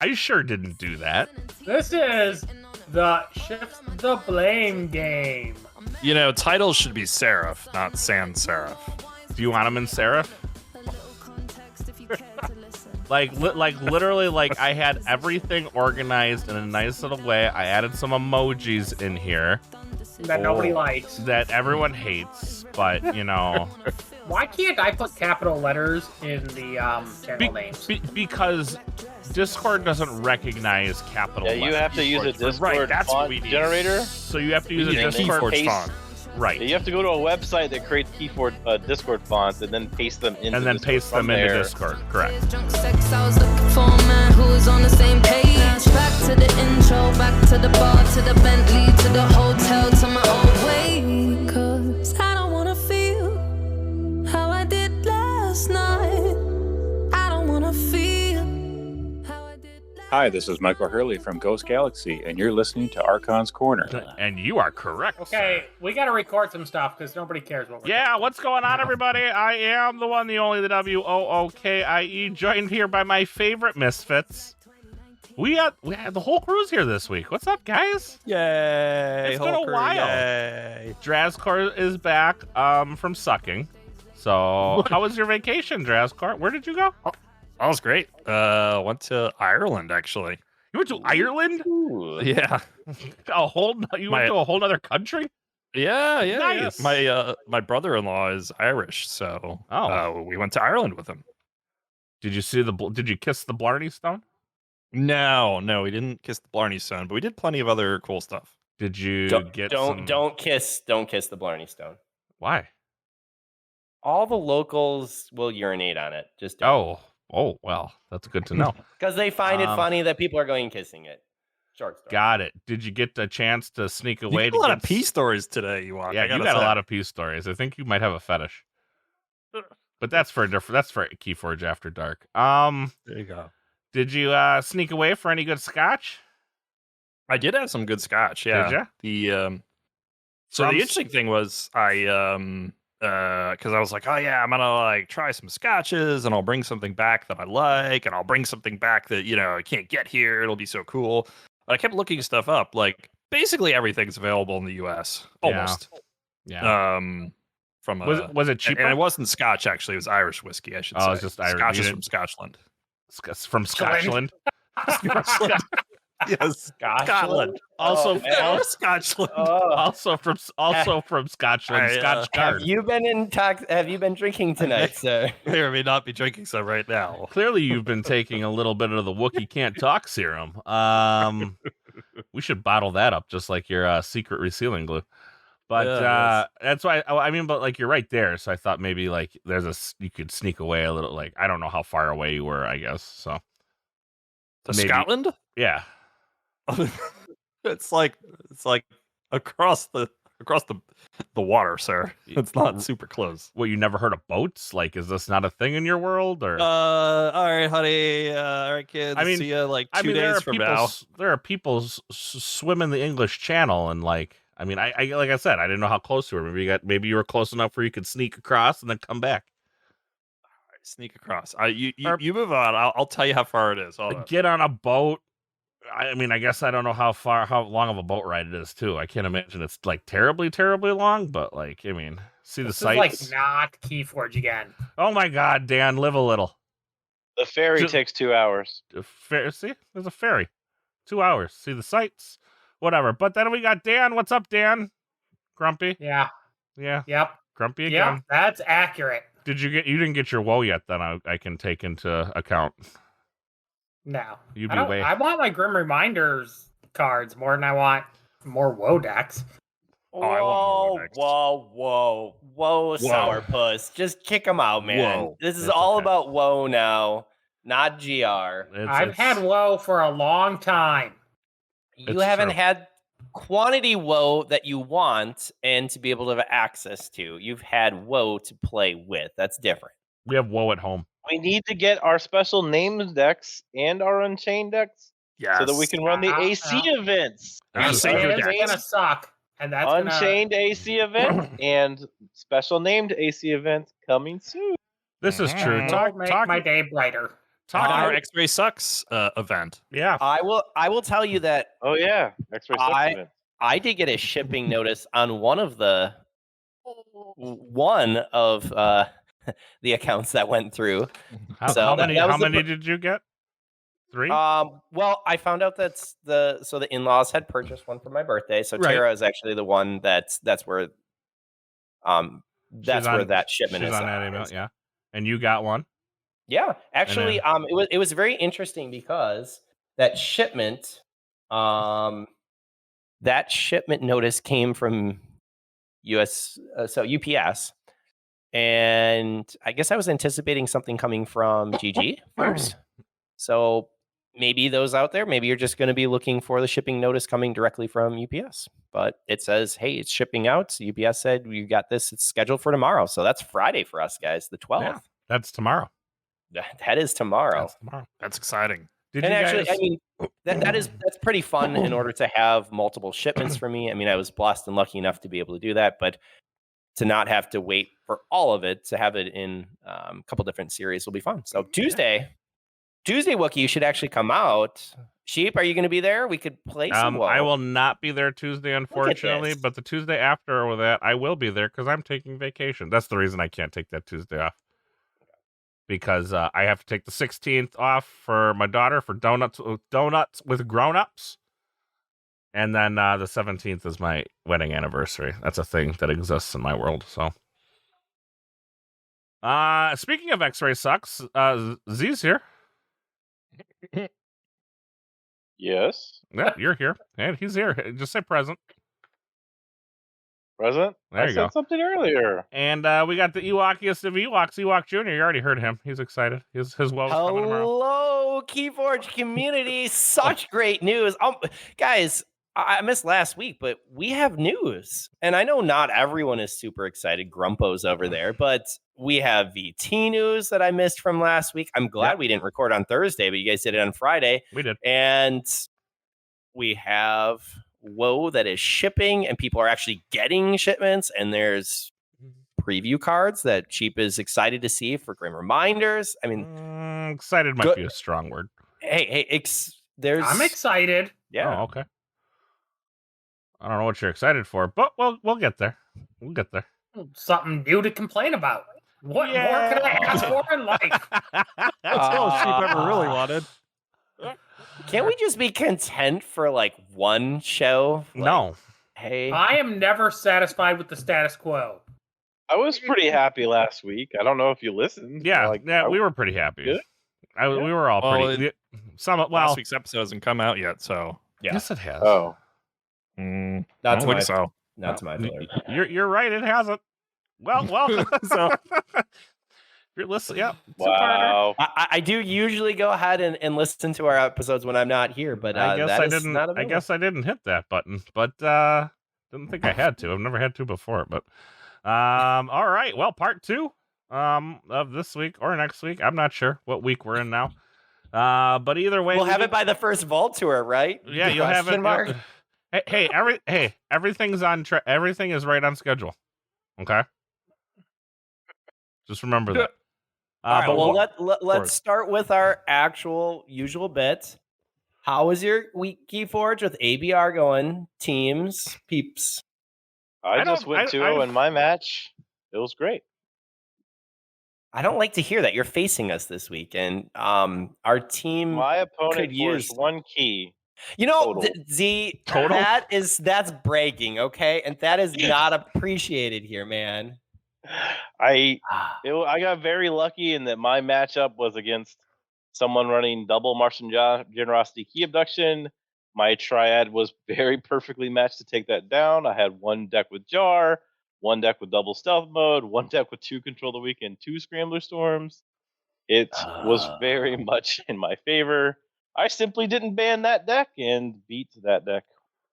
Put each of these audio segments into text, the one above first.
I sure didn't do that. This is the Shift the Blame game. You know, titles should be serif, not sans serif. Do you want them in serif? like literally, like I had everything organized in a nice little way. I added some emojis in here That nobody likes. that everyone hates, but you know. Why can't I put capital letters in the channel names? Because Discord doesn't recognize capital letters. Yeah, you have to use a Discord Right, that's what font we need. generator. So you have to use a Yeah, Discord Keyforge font. Right. You have to go to a website that creates Keyforge Discord fonts and then paste them into And then Discord paste them from into there. Discord. Correct. Drunk sex, I was looking for a man who was on the same page. Back to the intro, back to the bar, to the Bentley, to the hotel, to my old way. 'Cause I don't wanna feel how I did last night. I don't wanna feel how I did last night. Hi, this is Michael Hurley from Ghost Galaxy, and you're listening to Archon's Corner. And you are correct. Okay, we gotta record some stuff because nobody cares what we're Yeah, talking what's going on, everybody? I am the one, the only, the WOOKIE, joined here by my favorite misfits. We had the whole crew's here this week. What's up, guys? Yay! It's been a while. Yay! Drazkor is back from sucking. So, how was your vacation, Drazkor? Where did you go? That was great. Went to Ireland, actually. You went to Ireland? Ooh. Yeah. You went to a whole other country? Yeah. Nice. My brother-in-law is Irish, so we went to Ireland with him. Did you kiss the Blarney Stone? No, we didn't kiss the Blarney Stone, but we did plenty of other cool stuff. Did you Don't kiss the Blarney Stone. Why? All the locals will urinate on it. Just don't. Oh, well, that's good to know. Because they find it funny that people are going and kissing it. Short story. Got it. Did you get a chance to sneak away? You got a lot of pee stories today, you want? Yeah, you got a lot of pee stories. I think you might have a fetish. But that's for Keyforge After Dark. There you go. Did you sneak away for any good scotch? I did have some good scotch. Yeah. Did ya? So the interesting thing was because I was like, oh yeah, I'm gonna like try some scotches and I'll bring something back that I like and I'll bring something back that I can't get here. It'll be so cool. But I kept looking stuff up. Like basically everything's available in the U.S. Almost. Yeah. Was it cheaper? And it wasn't Scotch actually. It was Irish whiskey. I should say. Oh, it's just Irish. Scotch is from Scotland. From Scotland. Yes, Scotland. Also, Scotland. Also from Scotland. Scotch Guard. Have you been drinking tonight, sir? May or may not be drinking some right now. Clearly, you've been taking a little bit of the Wookiee Can't Talk serum. We should bottle that up, just like your secret resealing glue. But that's why but like you're right there. So I thought maybe like you could sneak away a little. Like I don't know how far away you were. I guess so. To Scotland? Yeah. It's like across the water, sir. It's not super close. Well, you never heard of boats? Like, is this not a thing in your world? Or all right, honey. All right, kids. See you like 2 days from now. There are people swimming the English Channel, and like, I like I said, I didn't know how close you were. Maybe you were close enough where you could sneak across and then come back. All right, sneak across. You move on. I'll tell you how far it is. Get on a boat. I guess I don't know how long of a boat ride it is too. I can't imagine it's like terribly, terribly long, but like, see the sights. Is like not Keyforge again. Oh my God, Dan, live a little. The ferry takes 2 hours. See, there's a ferry. 2 hours. See the sights. Whatever. But then we got Dan. What's up, Dan? Grumpy? Yeah. Yep. Grumpy again? Yep, that's accurate. You didn't get your WOE yet, then I can take into account. No. I want my Grim Reminders cards more than I want more WOE decks. Whoa, sourpuss. Just kick them out, man. Whoa. This is all about WOE now, not GR. I've had WOE for a long time. You haven't had quantity WOE that you want and to be able to have access to. You've had WOE to play with. That's different. We have WOE at home. We need to get our special names decks and our Unchained decks so that we can run the AC events. It's gonna suck. And that's Unchained AC event and special named AC event coming soon. This is true. Make my day brighter. our X-Ray Sucks event. Yeah. I will tell you that. Oh yeah, X-Ray Sucks event. I did get a shipping notice on one of the accounts that went through. How many did you get? 3? Well, I found out that the in-laws had purchased one for my birthday. So Right. Tara is actually the one that's where that shipment is on that email, yeah. And you got one? Yeah, actually, it was very interesting because that shipment notice came from UPS, and I guess I was anticipating something coming from GG first. So maybe those out there, maybe you're just going to be looking for the shipping notice coming directly from UPS. But it says, hey, it's shipping out. So UPS said, you got this. It's scheduled for tomorrow. So that's Friday for us, guys, the 12th. Yeah, that's tomorrow. That is tomorrow. That's exciting. That's pretty fun in order to have multiple shipments for me. I mean, I was blessed and lucky enough to be able to do that, but to not have to wait for all of it, to have it in a couple different series will be fun. So Tuesday, Wookie, you should actually come out. Sheep, are you going to be there? We could play some WoE. I will not be there Tuesday, unfortunately, but the Tuesday after that, I will be there because I'm taking vacation. That's the reason I can't take that Tuesday off. Because I have to take the 16th off for my daughter for donuts with grown-ups. And then the 17th is my wedding anniversary. That's a thing that exists in my world. So, speaking of X-Ray Sucks, Z's here. Yes. Yeah, you're here. And he's here. Just say present. Present? There you I said something earlier. And we got the Ewokiest of Ewoks, Ewok Jr. You already heard him. He's excited. His WoE's coming tomorrow. Hello, Keyforge community. Such great news. Guys, I missed last week, but we have news. And I know not everyone is super excited. Grumpo's over there, but we have VT news that I missed from last week. I'm glad we didn't record on Thursday, but you guys did it on Friday. We did. And we have WoE that is shipping, and people are actually getting shipments, and there's preview cards that Cheap is excited to see for Grim Reminders. I mean, excited might be a strong word. Hey, I'm excited. Yeah. Oh, okay. I don't know what you're excited for, but we'll get there. We'll get there. Something new to complain about. What more can I ask for in life? That's all Sheep ever really wanted. Can't we just be content for like one show? No. Hey, I am never satisfied with the status quo. I was pretty happy last week. I don't know if you listened. Yeah, we were pretty happy. Good? We were all pretty. Last week's episode hasn't come out yet, so yes, it has. Oh, not to my so. Not to my door. You're right. It hasn't. Well, welcome. So if you're listening, yeah. Wow. I do usually go ahead and listen to our episodes when I'm not here, but I guess that I is didn't. not I guess I didn't hit that button, but didn't think I had to. I've never had to before, but all right. Well, part 2 of this week or next week. I'm not sure what week we're in now. But either way, we'll have it by the first Vault Tour, right? Yeah, you'll have it. Mark? Everything's on track. Everything is right on schedule. Okay. Just remember that. All right, well, let's start with our actual usual bit. How was your week, Keyforge, with ABR going? Teams, peeps. I just went 2-0 in my match. It was great. I don't like to hear that. You're facing us this week, and our team. My opponent could use 1 key. You know, Total? that's bragging, okay? And that is not appreciated here, man. I got very lucky in that my matchup was against someone running double Martian Generosity Key Abduction. My triad was very perfectly matched to take that down. I had 1 deck with Jar, 1 deck with double stealth mode, 1 deck with 2 Control the Weak and 2 Scrambler Storms. It was very much in my favor. I simply didn't ban that deck and beat that deck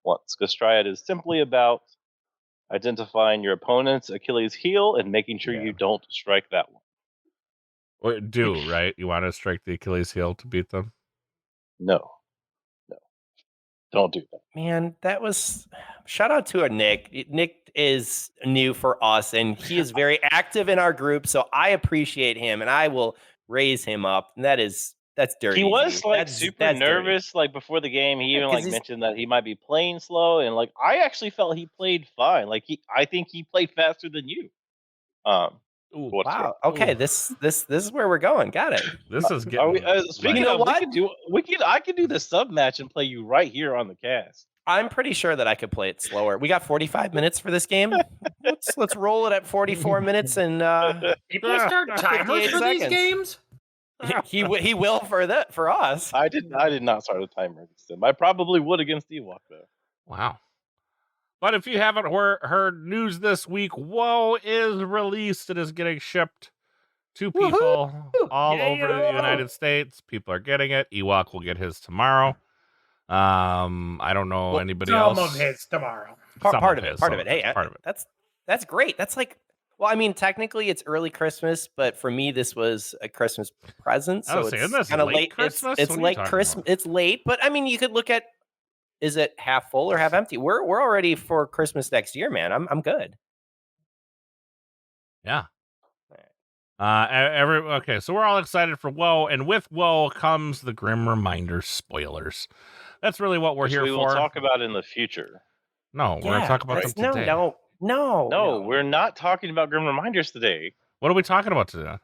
once, because Triad is simply about identifying your opponent's Achilles heel and making sure you don't strike that one. Right? You want to strike the Achilles heel to beat them? No. Don't do that. Man, that was... Shout out to Nick. Nick is new for us, and he is very active in our group, so I appreciate him, and I will raise him up. And that is That's dirty. He was Z. like That's- super that's dirty. nervous, like before the game. He even 'cause like he's- mentioned that he might be playing slow, and like I actually felt he played fine. Like I think he played faster than you. Ooh, What's Wow. Okay. Ooh. This is where we're going. Got it. this is Are we, getting. speaking You know of, what? I could do the sub match and play you right here on the cast. I'm pretty sure that I could play it slower. We got 45 minutes for this game. Let's roll it at 44 minutes and People start timers 58 for these seconds. games. he will for us. I did not start a timer against him. I probably would against Ewok though. Wow. But if you haven't heard news this week, WOE is released. It is getting shipped to people all over the United States. People are getting it. Ewok will get his tomorrow. I don't know anybody else. Some of his tomorrow. Part of it. Hey, part of it. that's great. That's like, well, I mean, technically it's early Christmas, but for me this was a Christmas present, I so was saying, it's this kind of late late. Christmas? It's What are you like talking Christmas. about? It's late, but I mean, you could look at, is it half full or half empty? We're already for Christmas next year, man. I'm good. Yeah. Okay, so we're all excited for WoW, and with WoW comes the Grim Reminder spoilers. That's really what we're Which here we will for. talk about in the future. No, we're gonna talk about them today. No, We're not talking about Grim Reminders today. What are we talking about today?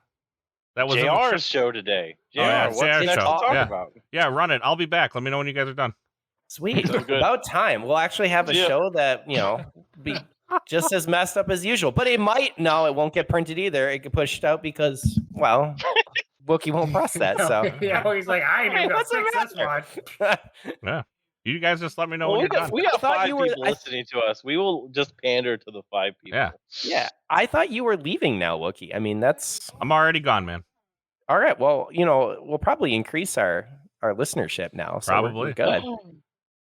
That was in the JR's show today. JR, yeah, what's JR's next show. to talk Yeah. about? Yeah, run it. I'll be back. Let me know when you guys are done. Sweet. So good. About time. We'll actually have a Yeah. show that, be just as messed up as usual. But it won't get printed either. It get pushed out because, well, Wookie won't press that. So Yeah, he's like, I ain't even gonna What's the fix this one. Yeah. You guys just let me know Well, when you're done. we got thought 5 you were- people listening to us. We will just pander to the 5 people. Yeah. yeah, I thought you were leaving now, Wookie. I mean, that's I'm already gone, man. all right. Well, we'll probably increase our listenership now. So we're Probably. good.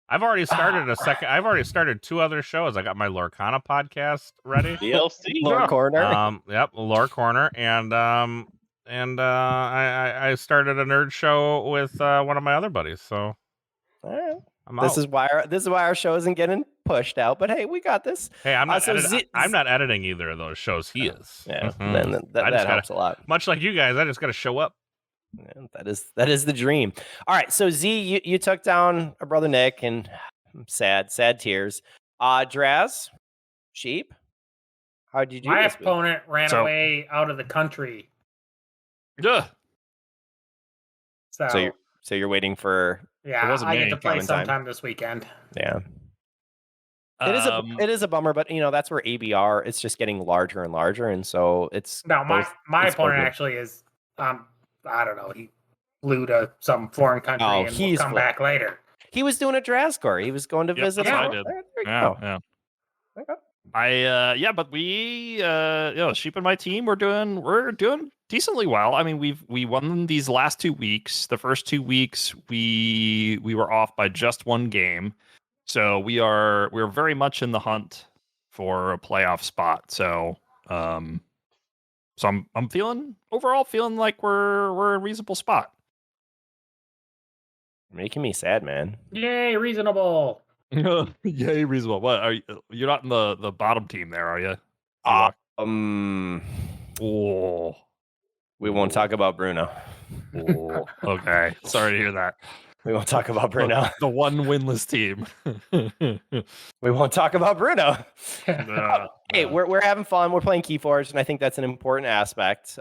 I've already started I've already started 2 other shows. I got my Lorcana podcast ready. DLC. Lord Corner. Yep, Lore Corner, and I started a nerd show with one of my other buddies. So All right. I'm This out. is why our show isn't getting pushed out. But hey, we got this. Hey, I'm not. so I'm not editing either of those shows. He is. Yeah, Mhm. then that I just helps a lot. Much like you guys, I just got to show up. Yeah, that is the dream. All right, so Z, you took down our brother Nick, and sad tears. Draz, Sheep, how did you do My this week? opponent ran So- away out of the country. Yeah. So you're waiting for Yeah, wasn't I get me. to play Coming time. sometime this weekend. yeah. Um, It is a bummer, but that's where ABR it's just getting larger and larger, and so it's No, my it's opponent both- actually is I don't know, he flew to some foreign country Oh, and will he's come fl- back later. He was doing a Drazgor. He was going to Yep, visit. that's what I our- did. There you Yeah, go. yeah. Okay. But we Sheep and my team we're doing decently well. I mean, we won these last 2 weeks. The first 2 weeks we were off by just 1 game. So we're very much in the hunt for a playoff spot. So I'm feeling like we're in a reasonable spot. Making me sad, man. Yay, reasonable. Yay, reasonable. What are you? You're not in the bottom team there, are you? Oh, We won't talk about Bruno. oh, okay. Sorry to hear that. We won't talk about Bruno. The one winless team. We won't talk about Bruno. Nah, Hey, nah. we're having fun. We're playing Keyforge, and I think that's an important aspect.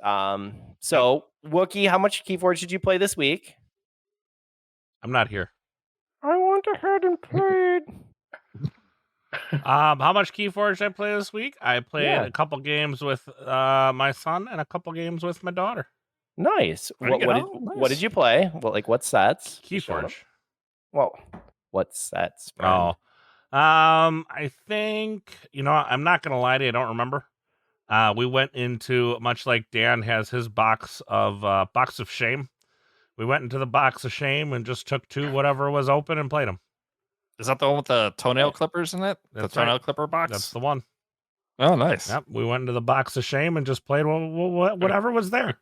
So Wookie, how much Keyforge did you play this week? I'm not here. I went ahead and played. How much Keyforge did I play this week? I played Yeah. a couple games with my son and a couple games with my daughter. Nice. There you What go. did you play? What sets? Keyforge. Well, what sets? Oh, I think I'm not gonna lie to you. I don't remember. We went into, much like Dan has his box of shame. We went into the box of shame and just took 2 whatever was open and played them. Is that the one with the toenail clippers in it? That's the toenail right. clipper box? That's the one. Oh, nice. Yep. We went into the box of shame and just played whatever was there.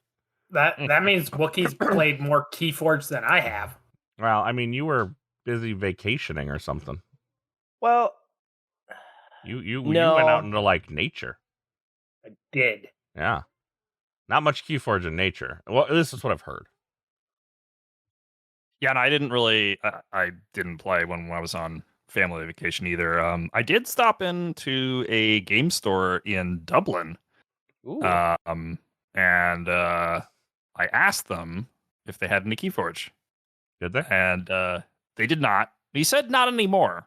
That means Wookiee's played more Keyforge than I have. Well, I mean, you were busy vacationing or something. Well, You No. went out into like nature. I did. Yeah. Not much Keyforge in nature. Well, this is what I've heard. Yeah, and I didn't really. I didn't play when I was on family vacation either. I did stop into a game store in Dublin. Ooh. And I asked them if they had any Keyforge, Did they? and they did not. He said not anymore.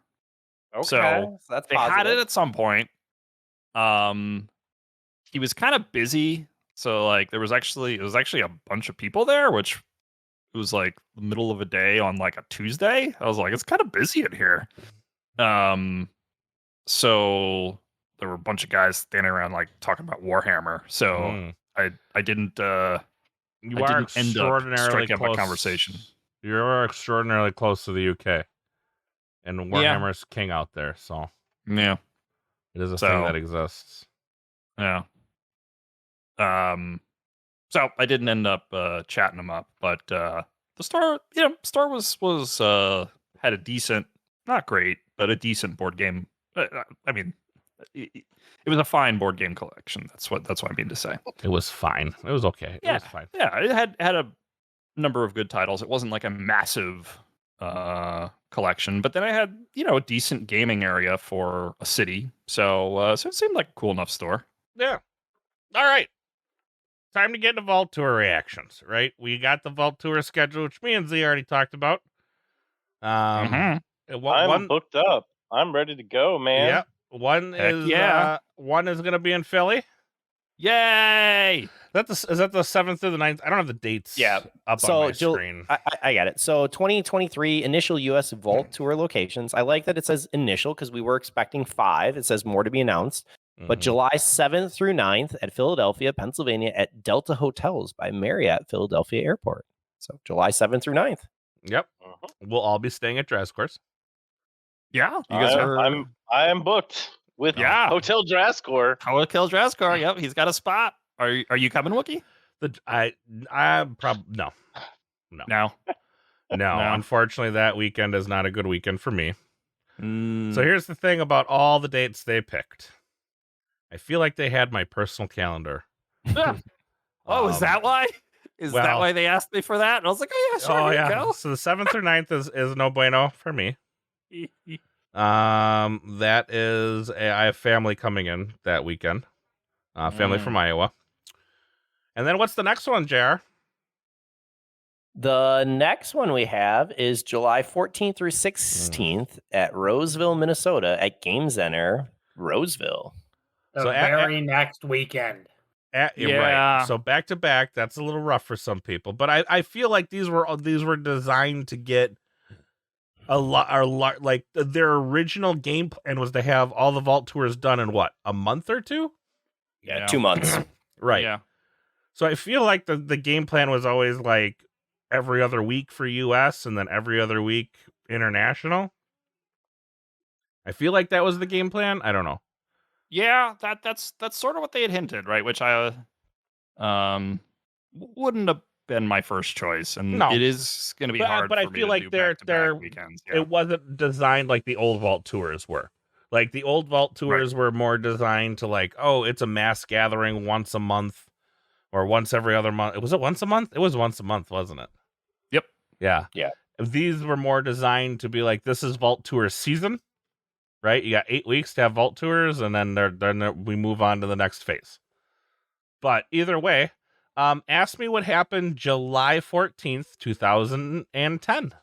Okay, So that's they had positive. it at some point. He was kind of busy, so like it was actually a bunch of people there, which it was like the middle of a day on like a Tuesday. I was like, it's kind of busy in here. So there were a bunch of guys standing around like talking about Warhammer. So I didn't. You I are didn't end up extraordinarily striking up a close. conversation. You're extraordinarily close to the UK, and Warhammer's king out there. So Yeah. it is a So- thing that exists. Yeah. So I didn't end up chatting them up, but the store was had a decent, not great, but a decent board game. I mean, it was a fine board game collection. That's what I mean to say. It was fine. It was okay. It was fine. Yeah, it had a number of good titles. It wasn't like a massive collection, but then I had a decent gaming area for a city. So it seemed like a cool enough store. Yeah. All right. Time to get into Vault Tour reactions, right? We got the Vault Tour schedule, which me and Z already talked about. I'm booked up. I'm ready to go, man. Yeah. One Heck is yeah. one is going to be in Philly. Yay! Is that the 7th through the 9th? I don't have the dates up So, on my Jill, screen. I got it. So 2023 initial U.S. Vault Tour locations. I like that it says initial because we were expecting 5. It says more to be announced. But Mhm. July 7th through 9th at Philadelphia, Pennsylvania at Delta Hotels by Marriott Philadelphia Airport. So July 7th through 9th. Yep. We'll all be staying at Dress Course. Yeah, you guys are. I am booked with Hotel Drascore. Hotel Drascore. Yep, he's got a spot. Are you coming, Wookie? I'm probably no. No. Unfortunately, that weekend is not a good weekend for me. Mm. So here's the thing about all the dates they picked. I feel like they had my personal calendar. Oh, is that why? Is that why they asked me for that? And I was like, oh yeah, sure. Here you go. So the 7th through 9th is no bueno for me. That is I have family coming in that weekend. Family from Iowa. And then what's the next one, JR? The next one we have is July 14th through 16th at Roseville, Minnesota at Game Center, Roseville. The very next weekend. Right. So back to back, that's a little rough for some people, but I feel like these were designed to get a lot like their original game plan was to have all the Vault Tours done in what, a month or two? Yeah, 2 months. Right. Yeah. So I feel like the game plan was always like every other week for US and then every other week international. I feel like that was the game plan. I don't know. Yeah, that's sort of what they had hinted, right? Which I wouldn't have been my first choice, and it is going to be hard. But for I me feel to like do they're back-to-back weekends. Yeah. It wasn't designed like the old Vault Tours were. Like the old Vault Tours were more designed to like, oh, it's a mass gathering once a month or once every other month. Was it once a month? It was once a month, wasn't it? Yep. Yeah. Yeah. These were more designed to be like, this is Vault Tour season. Right, you got 8 weeks to have Vault Tours, and then we move on to the next phase. But either way, ask me what happened July 14th, 2010.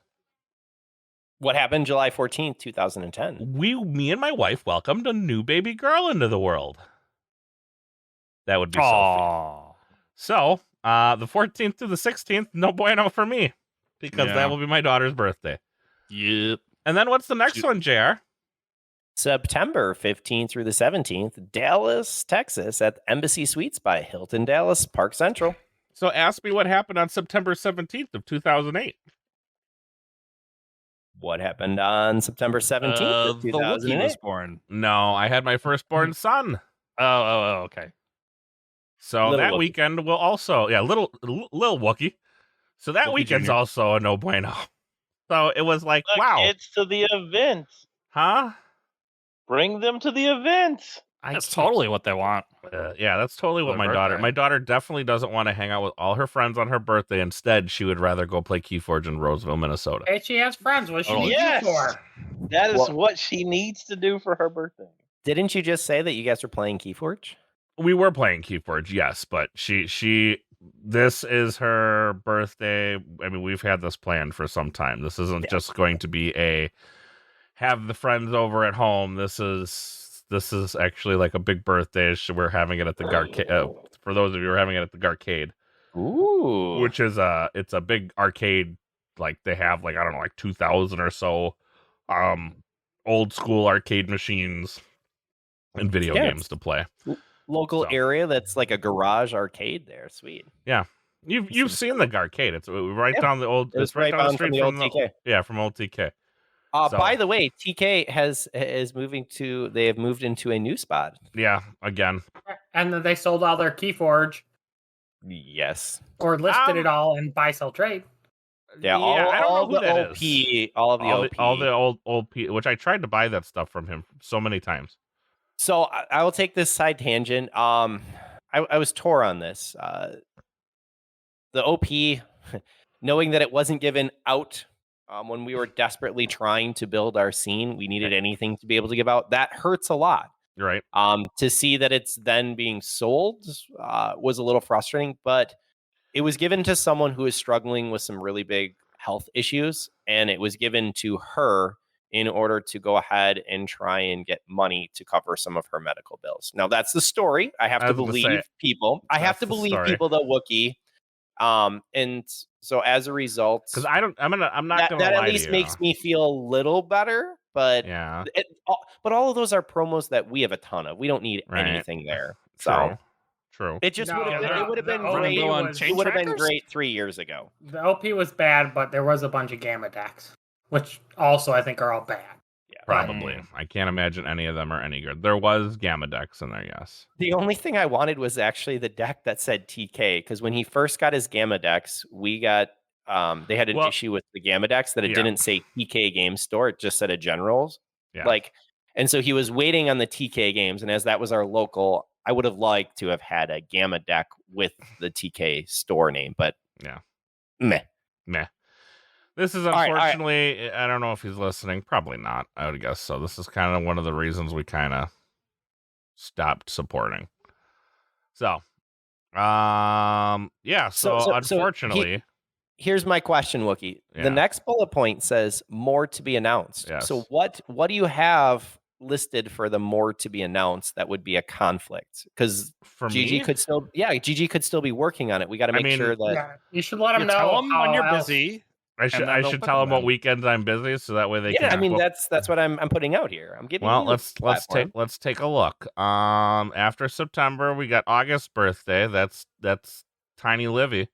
What happened July 14th, 2010? Me and my wife welcomed a new baby girl into the world. That would be Sophie. So, the 14th to the 16th, no bueno for me, because that will be my daughter's birthday. Yep. And then what's the next one, JR? September 15th through the 17th, Dallas, Texas, at Embassy Suites by Hilton Dallas Park Central. So ask me what happened on September 17th of 2008. What happened on September 17th of the 2008? Wookiee was born. No, I had my firstborn son. Oh, okay. So Little that Wookiee. weekend will also, little Wookiee. So that Wookiee weekend's Jr. also a no bueno. So it was like, The wow. kids to the event. Huh? Bring them to the event. That's totally what they want. Yeah, that's totally what For my their daughter. birthday. My daughter definitely doesn't want to hang out with all her friends on her birthday. Instead, she would rather go play Keyforge in Roseville, Minnesota. Hey, she has friends. What she Totally. needs Yes! you for? That is Well- what she needs to do for her birthday. Didn't you just say that you guys were playing Keyforge? We were playing Keyforge, yes, but she this is her birthday. I mean, we've had this planned for some time. This isn't just going to be a have the friends over at home. This is actually like a big birthday. We're having it at the Garcade. For those of you who are having it at the Garcade, Ooh. which is it's a big arcade. Like they have like I don't know, like 2,000 or so, old school arcade machines and video Yeah, games to play. Local So. area that's like a garage arcade there. Sweet. You've seen the Garcade. It's right Yeah. down the old. It's It's right right down the down from street the old from TK. Yeah, from old TK. So- By the way, TK is moving to. They have moved into a new spot. Yeah, again. And then they sold all their Keyforge Yes. or listed it all in buy, sell, trade. Yeah. I don't know who the that OP. is. All of the OP. All the old which I tried to buy that stuff from him so many times. So I will take this side tangent. I was tore on this. The OP, knowing that it wasn't given out when we were desperately trying to build our scene, we needed anything to be able to give out. That hurts a lot. Right. To see that it's then being sold was a little frustrating, but it was given to someone who is struggling with some really big health issues, and it was given to her in order to go ahead and try and get money to cover some of her medical bills. Now that's the story. I have I to was gonna believe say, people. I have that's to the believe story. people that Wookiee. And so as a result, Because I'm not gonna that lie at to least you. makes me feel a little better. But Yeah. but all of those are promos that we have a ton of. We don't need Right. anything there. True. So True. it just would have No, been, no, it would have the been OP great. was- It would have been trackers? great 3 years ago. The OP was bad, but there was a bunch of gamma decks, which also I think are all bad. Yeah. Probably. I can't imagine any of them are any good. There was Gamma decks in there, yes. The only thing I wanted was actually the deck that said TK, because when he first got his Gamma decks, we got they had an Well, issue with the Gamma decks that it yeah. didn't say TK Game Store, it just said a Generals. Yeah. And so he was waiting on the TK games, and as that was our local, I would have liked to have had a Gamma deck with the TK store name, but Yeah. meh. Meh. This is right, all right. unfortunately, I don't know if he's listening. Probably not, I would guess so. This is kind of one of the reasons we kind of stopped supporting. So, yeah, so unfortunately, Here's my question, Wookie. Yeah. The next bullet point says more to be announced. Yes. So what do you have listed for the more to be announced that would be a conflict? Because for GG me, could still be working on it. We got to make mean, sure that Yeah, you should let them You know tell them when how you're else- busy. I should and then they'll tell put them what them. weekends I'm busy, so that way they can. I mean book- that's what I'm putting out here. I'm giving Well, you let's take a look. After September, we got August birthday. That's Tiny Livy.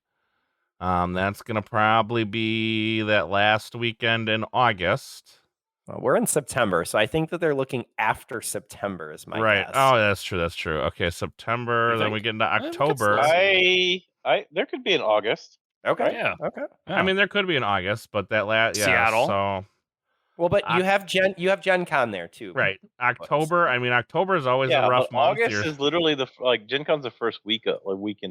That's gonna probably be that last weekend in August. Well, we're in September, so I think that they're looking after September is my Right. guess. Oh, that's true. That's true. Okay, September. You Then think? we get into I think it's October. There could be an August. Okay. Yeah. Okay. I mean, there could be in August, but that last Seattle. So Well, but Oc- you have Gen Con there too. right, October. I mean, October is always Yeah, a rough but month. August You're- is literally Gen Con's the first weekend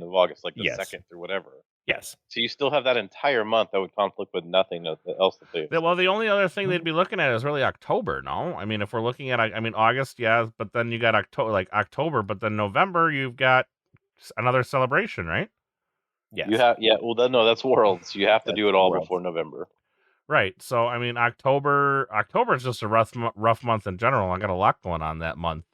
of August, like the Yes. second or whatever. Yes. So you still have that entire month that would conflict with nothing else to do. Well, the only other thing they'd Mm-hmm. be looking at is really October. No, I mean, if we're looking at, August, yeah, but then you got October, but then November, you've got another celebration, right? Yes. You have no, that's Worlds. You have to That's do it all Worlds. before November. Right. So, I mean, October is just a rough month in general. I got a lot going on that month.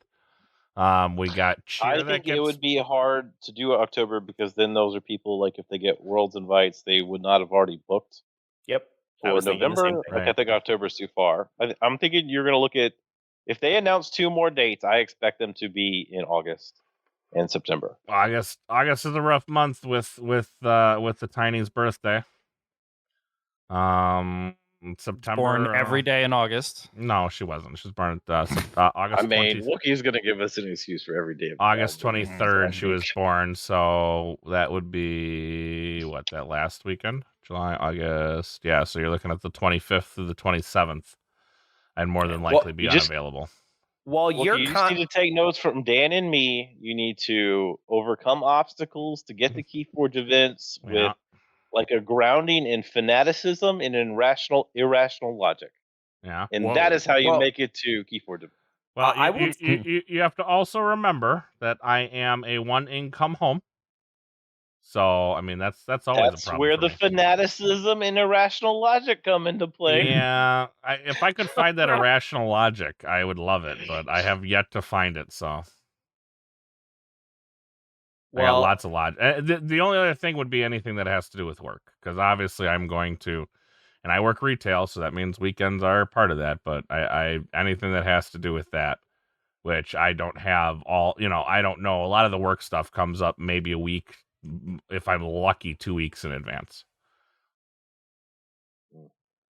We got cheer I that think it gets- would be hard to do October because then those are people like if they get Worlds invites, they would not have already booked Yep. I for was thinking the same November. thing. Like I Right. think October's too far. I'm thinking you're going to look at if they announce 2 more dates. I expect them to be in August and September. August is a rough month with the Tiny's birthday. September. Born every day in August. No, she wasn't. She was born August. I mean, 20th. Wookiee's going to give us an excuse for every day. Of August Valentine's 23rd, Day. she was born. So that would be that last weekend? July, August. Yeah, so you're looking at the 25th through the 27th. I'd more than likely be you just- unavailable. While Look, you're you just need to take notes from Dan and me. You need to overcome obstacles to get the Keyforge events with like a grounding in fanaticism and in irrational logic. Yeah. And that is how you make it to Keyforge. Well, I would- you have to also remember that I am a one income home. So, I mean, that's always a That's problem. where for the me. fanaticism and irrational logic come into play. Yeah, if I could find that irrational logic, I would love it, but I have yet to find it. So, I got lots of logic. The only other thing would be anything that has to do with work, because obviously I'm going to, and I work retail, so that means weekends are part of that. But I anything that has to do with that, which I don't have all, I don't know. A lot of the work stuff comes up maybe a week, if I'm lucky, 2 weeks in advance.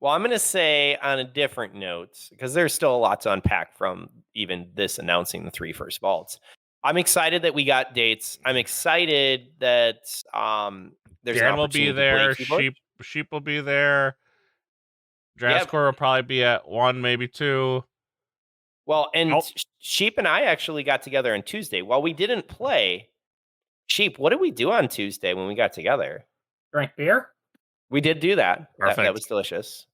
Well, I'm going to say on a different note, because there's still a lot to unpack from even this announcing the 3 first vaults. I'm excited that we got dates. I'm excited that there's Dan an will be opportunity to there. play Keyforge. Sheep will be there. Drascore will probably be at 1, maybe 2. Well, and Sheep and I actually got together on Tuesday. While we didn't play, Sheep, what did we do on Tuesday when we got together? Drink beer We did do that. That Perfect. was delicious.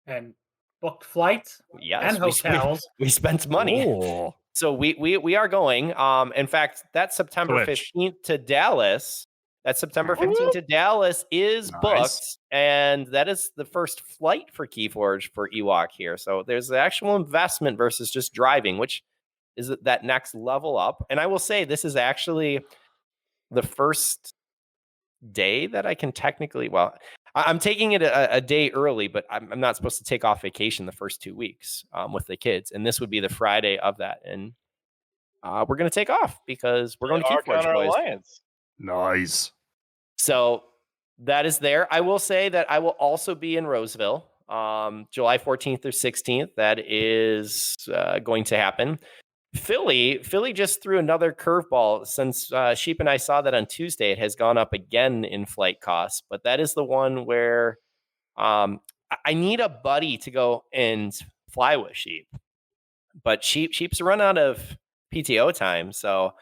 and booked flights Yes, and hotels. We spent money. Ooh. So we are going. In fact, that September Twitch. 15th to Dallas. That September 15th to Dallas is Nice. booked, and that is the first flight for Keyforge for Ewok here. So there's the actual investment versus just driving, which is that next level up. And I will say this is actually the first day that I can technically, I'm taking it a day early, but I'm not supposed to take off vacation the first 2 weeks with the kids. And this would be the Friday of that. And we're going to take off because we're going to Keyforge, boys. Alliance. Nice. So that is there. I will say that I will also be in Roseville, July 14th or 16th. That is going to happen. Philly just threw another curveball since Sheep and I saw that on Tuesday. It has gone up again in flight costs, but that is the one where I need a buddy to go and fly with Sheep. But Sheep's run out of PTO time, so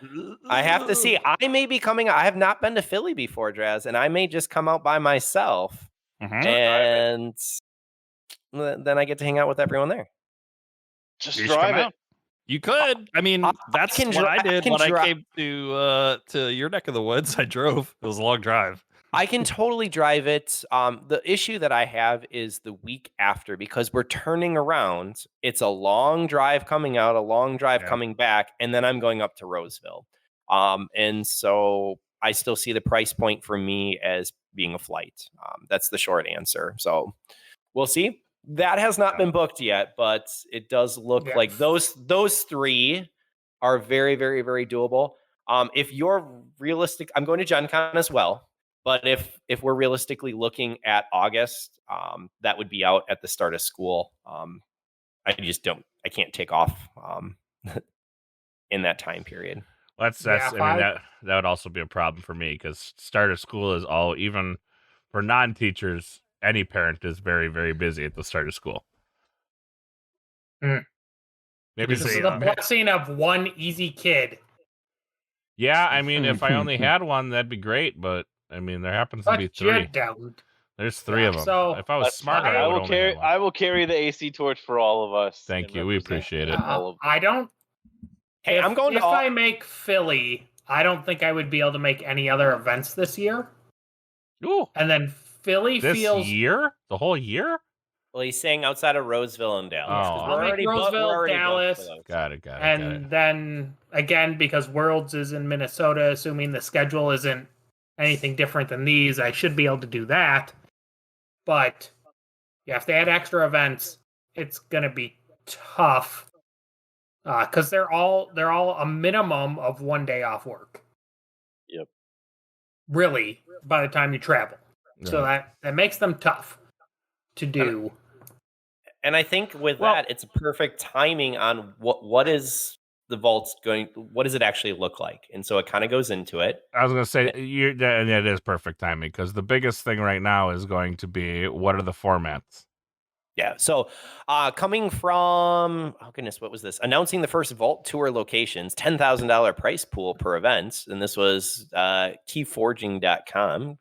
I have to see. I may be coming. I have not been to Philly before, Draz, and I may just come out by myself, and then I get to hang out with everyone there. Just You should drive come it. out. You could. I mean, that's can what I dri- I did can when I dri- came to your neck of the woods. I drove. It was a long drive. I can totally drive it. The issue that I have is the week after because we're turning around. It's a long drive coming out, a long drive coming back, and then I'm going up to Roseville. And so I still see the price point for me as being a flight. That's the short answer. So we'll see. That has not been booked yet, but it does look like those 3 are very, very, very doable. If you're realistic, I'm going to Gen Con as well. But if we're realistically looking at August, that would be out at the start of school. I can't take off in that time period. Well, I mean, that would also be a problem for me because start of school is all, even for non-teachers, any parent is very, very busy at the start of school. Maybe this is the blessing of one easy kid. Yeah, I mean, if I only had one, that'd be great. But I mean, there happens to be 3. There's 3 of them. So if I was smarter, I will carry the AC torch for all of us. Thank you. We appreciate it. I don't. Hey, I'm going to. If I make Philly, I don't think I would be able to make any other events this year. Ooh. And then Philly this feels year, the whole year. Well, he's saying outside of Roseville and Dallas. Oh. I'll make Roseville, Dallas. Got it. And then again, because Worlds is in Minnesota, assuming the schedule isn't anything different than these, I should be able to do that. But yeah, if they add extra events, it's gonna be tough because they're all a minimum of 1 day off work. Yep. Really, by the time you travel, so that makes them tough to do. And I think with that, it's a perfect timing on what is the vault's going. What does it actually look like? And so it kind of goes into it. I was going to say, and it is perfect timing because the biggest thing right now is going to be what are the formats? Yeah. So coming from, oh goodness, what was this? Announcing the first Vault Tour locations, $10,000 price pool per event. And this was keyforging.com.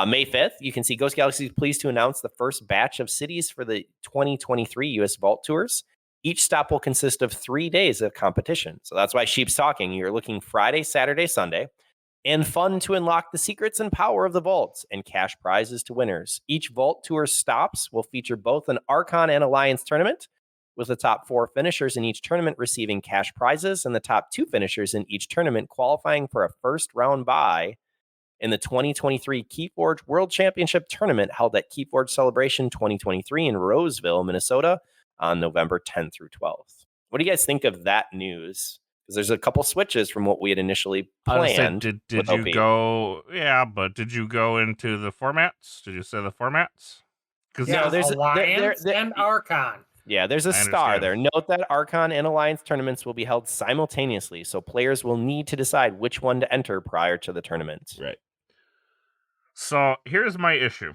May 5th, you can see Ghost Galaxy is pleased to announce the first batch of cities for the 2023 US Vault Tours. Each stop will consist of 3 days of competition. So that's why Sheep's talking. You're looking Friday, Saturday, Sunday. And fun to unlock the secrets and power of the vaults and cash prizes to winners. Each Vault Tour stops will feature both an Archon and Alliance tournament, with the top 4 finishers in each tournament receiving cash prizes and the top 2 finishers in each tournament qualifying for a first-round bye in the 2023 Keyforge World Championship Tournament held at Keyforge Celebration 2023 in Roseville, Minnesota on November 10th through 12th. What do you guys think of that news? Because there's a couple switches from what we had initially planned. Did you go? Yeah, but did you go into the formats? Did you say the formats? Because Yeah, there's Alliance and Archon. Yeah, there's a star there. Note that Archon and Alliance tournaments will be held simultaneously, so players will need to decide which one to enter prior to the tournament. Right. So here's my issue.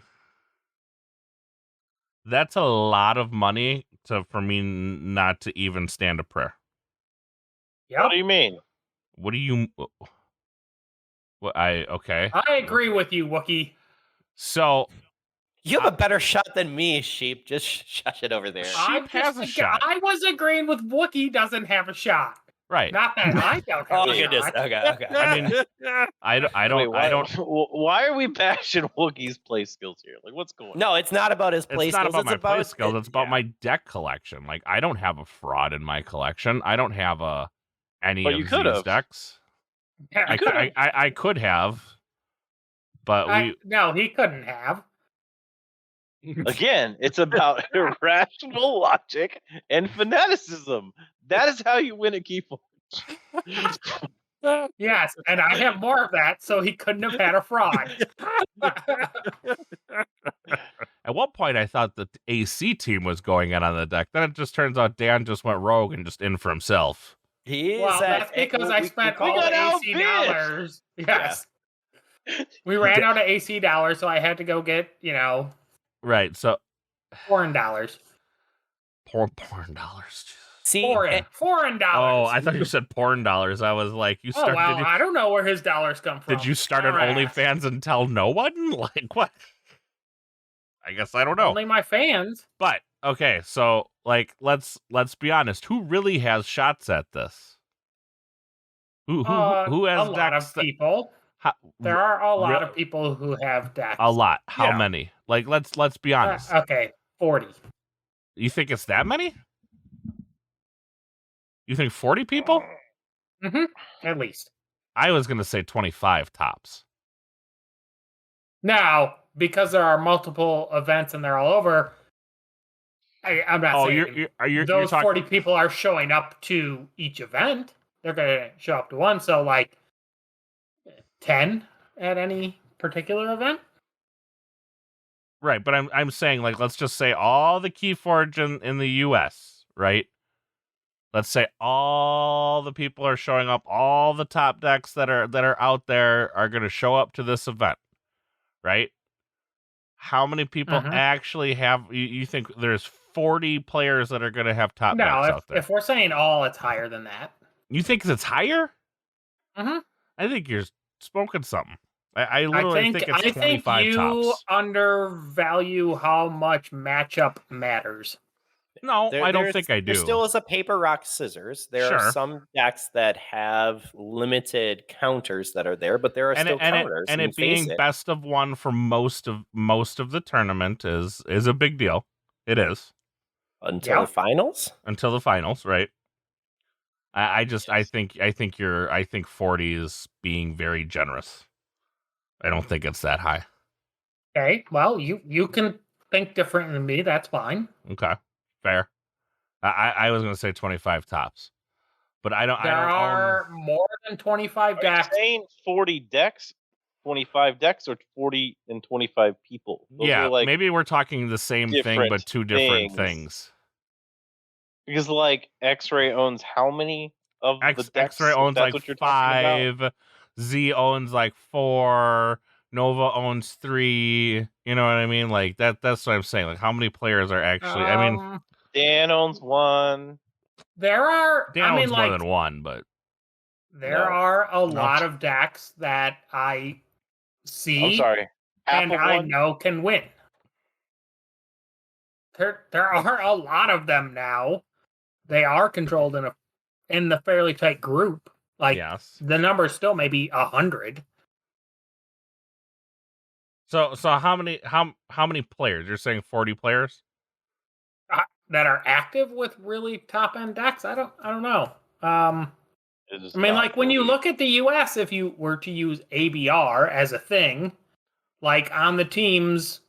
That's a lot of money for me not to even stand a prayer. Yep. What do you mean? What do you? Okay. I agree with you, Wookie. So you have a better shot than me, Sheep. Just shush it over there. Sheep has a shot. I was agreeing with Wookie doesn't have a shot. Right. Not that I don't have Oh a goodness. shot. Okay. I mean, I don't. Wait, I don't. Why are we bashing Wookiee's play skills here? Like, what's going on? No, it's not about his play It's skills. not about my play skills. It's about yeah. my deck collection. Like, I don't have a fraud in my collection. I don't have any But of you these could've. decks. Yeah, I could have, but no, he couldn't have. Again, it's about irrational logic and fanaticism. That is how you win at Keyforge. Yes, and I have more of that, so he couldn't have had a fraud. At one point I thought that the AC team was going in on the deck. Then it just turns out Dan just went rogue and just in for himself. Well, that's because I spent all got the AC outbid. dollars. Yes. We ran out of AC dollars, so I had to go get, Right. So foreign dollars. porn dollars. See, Foreign dollars. Oh, I thought you said porn dollars. I was like, you started. Oh, well, I don't know where his dollars come from. Did you start an Our ass. OnlyFans and tell no one? Like what? I guess I don't know. Only my fans. But okay, so like let's be honest. Who really has shots at this? Who has a decks? lot of people. There are a lot Really? of people who have decks. A lot. How Yeah. many? Like let's be honest. Okay, 40. You think it's that many? You think 40 people? Mm-hmm. At least. I was gonna say 25 tops. Now, because there are multiple events and they're all over, I'm not Oh, saying you're those talking 40 people are showing up to each event. They're going to show up to one. So, like 10 at any particular event. right, but I'm saying like let's just say all the Keyforge in the US, right? Let's say all the people are showing up, all the top decks that are out there are going to show up to this event, right? How many people actually have? You think there's 40 players that are going to have top decks out there? If we're saying all, it's higher than that. You think it's higher? Mm-hmm. I think you're smoking something. I literally think it's 25 you tops. undervalue how much matchup matters. No, I don't think I do. There still is a paper, rock, scissors. There Sure. are some decks that have limited counters that are there, but there are still counters. And it being best of one for most of the tournament is a big deal. It is until the finals. Until the finals, right? I think 40 is being very generous. I don't think it's that high. Okay, well, you can think different than me. That's fine. Okay, fair. I was going to say 25 tops, but I don't. There are more than 25 decks. Are you saying 40 decks, 25 decks, or 40 and 25 people? Those yeah, are like maybe we're talking the same thing, but two different things. Because like X-Ray owns how many of the decks? X-Ray owns That's like what you're talking about? 5. Z owns like 4. Nova owns 3. You know what I mean? Like that's what I'm saying. Like how many players are actually? I mean, Dan owns 1. there are. Dan I mean, owns more like than 1, but there No. are a No. lot of decks that I I'm see sorry. Half and of I 1. know can win. There are a lot of them now. They are controlled in the fairly tight group. Like yes. the number still may be 100. So how many players? You're saying 40 players? That are active with really top end decks. I don't know. It is I mean, not like when you 40. look at the US, if you were to use ABR as a thing, like on the teams,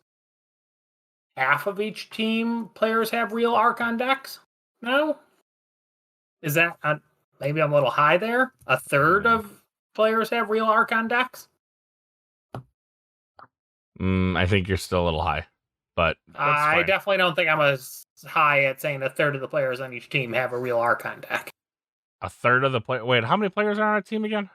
half of each team players have real Archon decks. No, is that maybe I'm a little high there? A third of players have real Archon decks. I think you're still a little high, but that's I fine. definitely don't think I'm as high at saying a third of the players on each team have a real Archon deck. A third of the play. Wait, how many players are on a team again?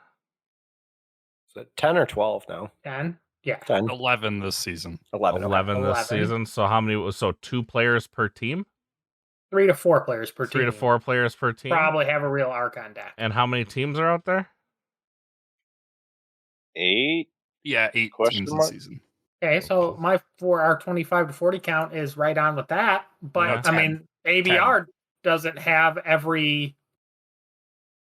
Is it 10 or 12 now? 10? Yeah. 10. 11 this season. 11. 11 this 11. season. So how many? So 2 players per team. 3 to 4 players per 3 team. to 4 players per team. Probably have a real Archon deck. And how many teams are out there? 8. Yeah, 8 Question teams mark? this season. Okay, so my our 25 to 40 count is right on with that. But Yeah. I mean, ABR doesn't have every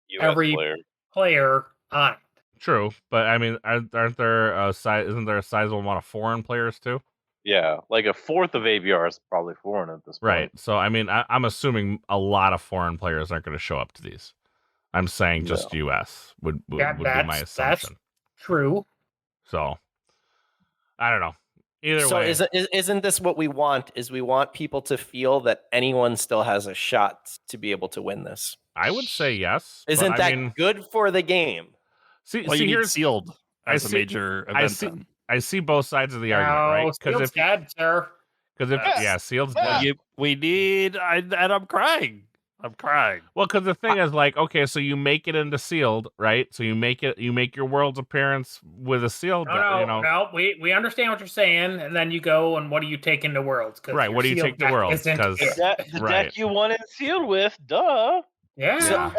US player. player on it. True, but I mean, aren't there isn't there a sizable amount of foreign players too? Yeah, like a fourth of ABR is probably foreign at this point. Right. So I mean, I'm assuming a lot of foreign players aren't going to show up to these. I'm saying just US would be my assumption. That's true. So I don't know. Either So way, isn't this what we want? Is we want people to feel that anyone still has a shot to be able to win this? I would say yes. but Isn't I that mean, good for the game? see Well, you need here's sealed as a see- major I event. see- then. I see both sides of the argument, right? No, Sealed's dead, sir. Because if Yes. Sealed's Well, dead. We need, and I'm crying. I'm crying. Well, because the thing is, like, okay, so you make it into sealed, right? So you make your world's appearance with a sealed, No, we understand what you're saying, and then you go and what do you take into Worlds? Right, what do you take to Worlds? 'Cause- The Right. deck you won it sealed with, duh. Yeah.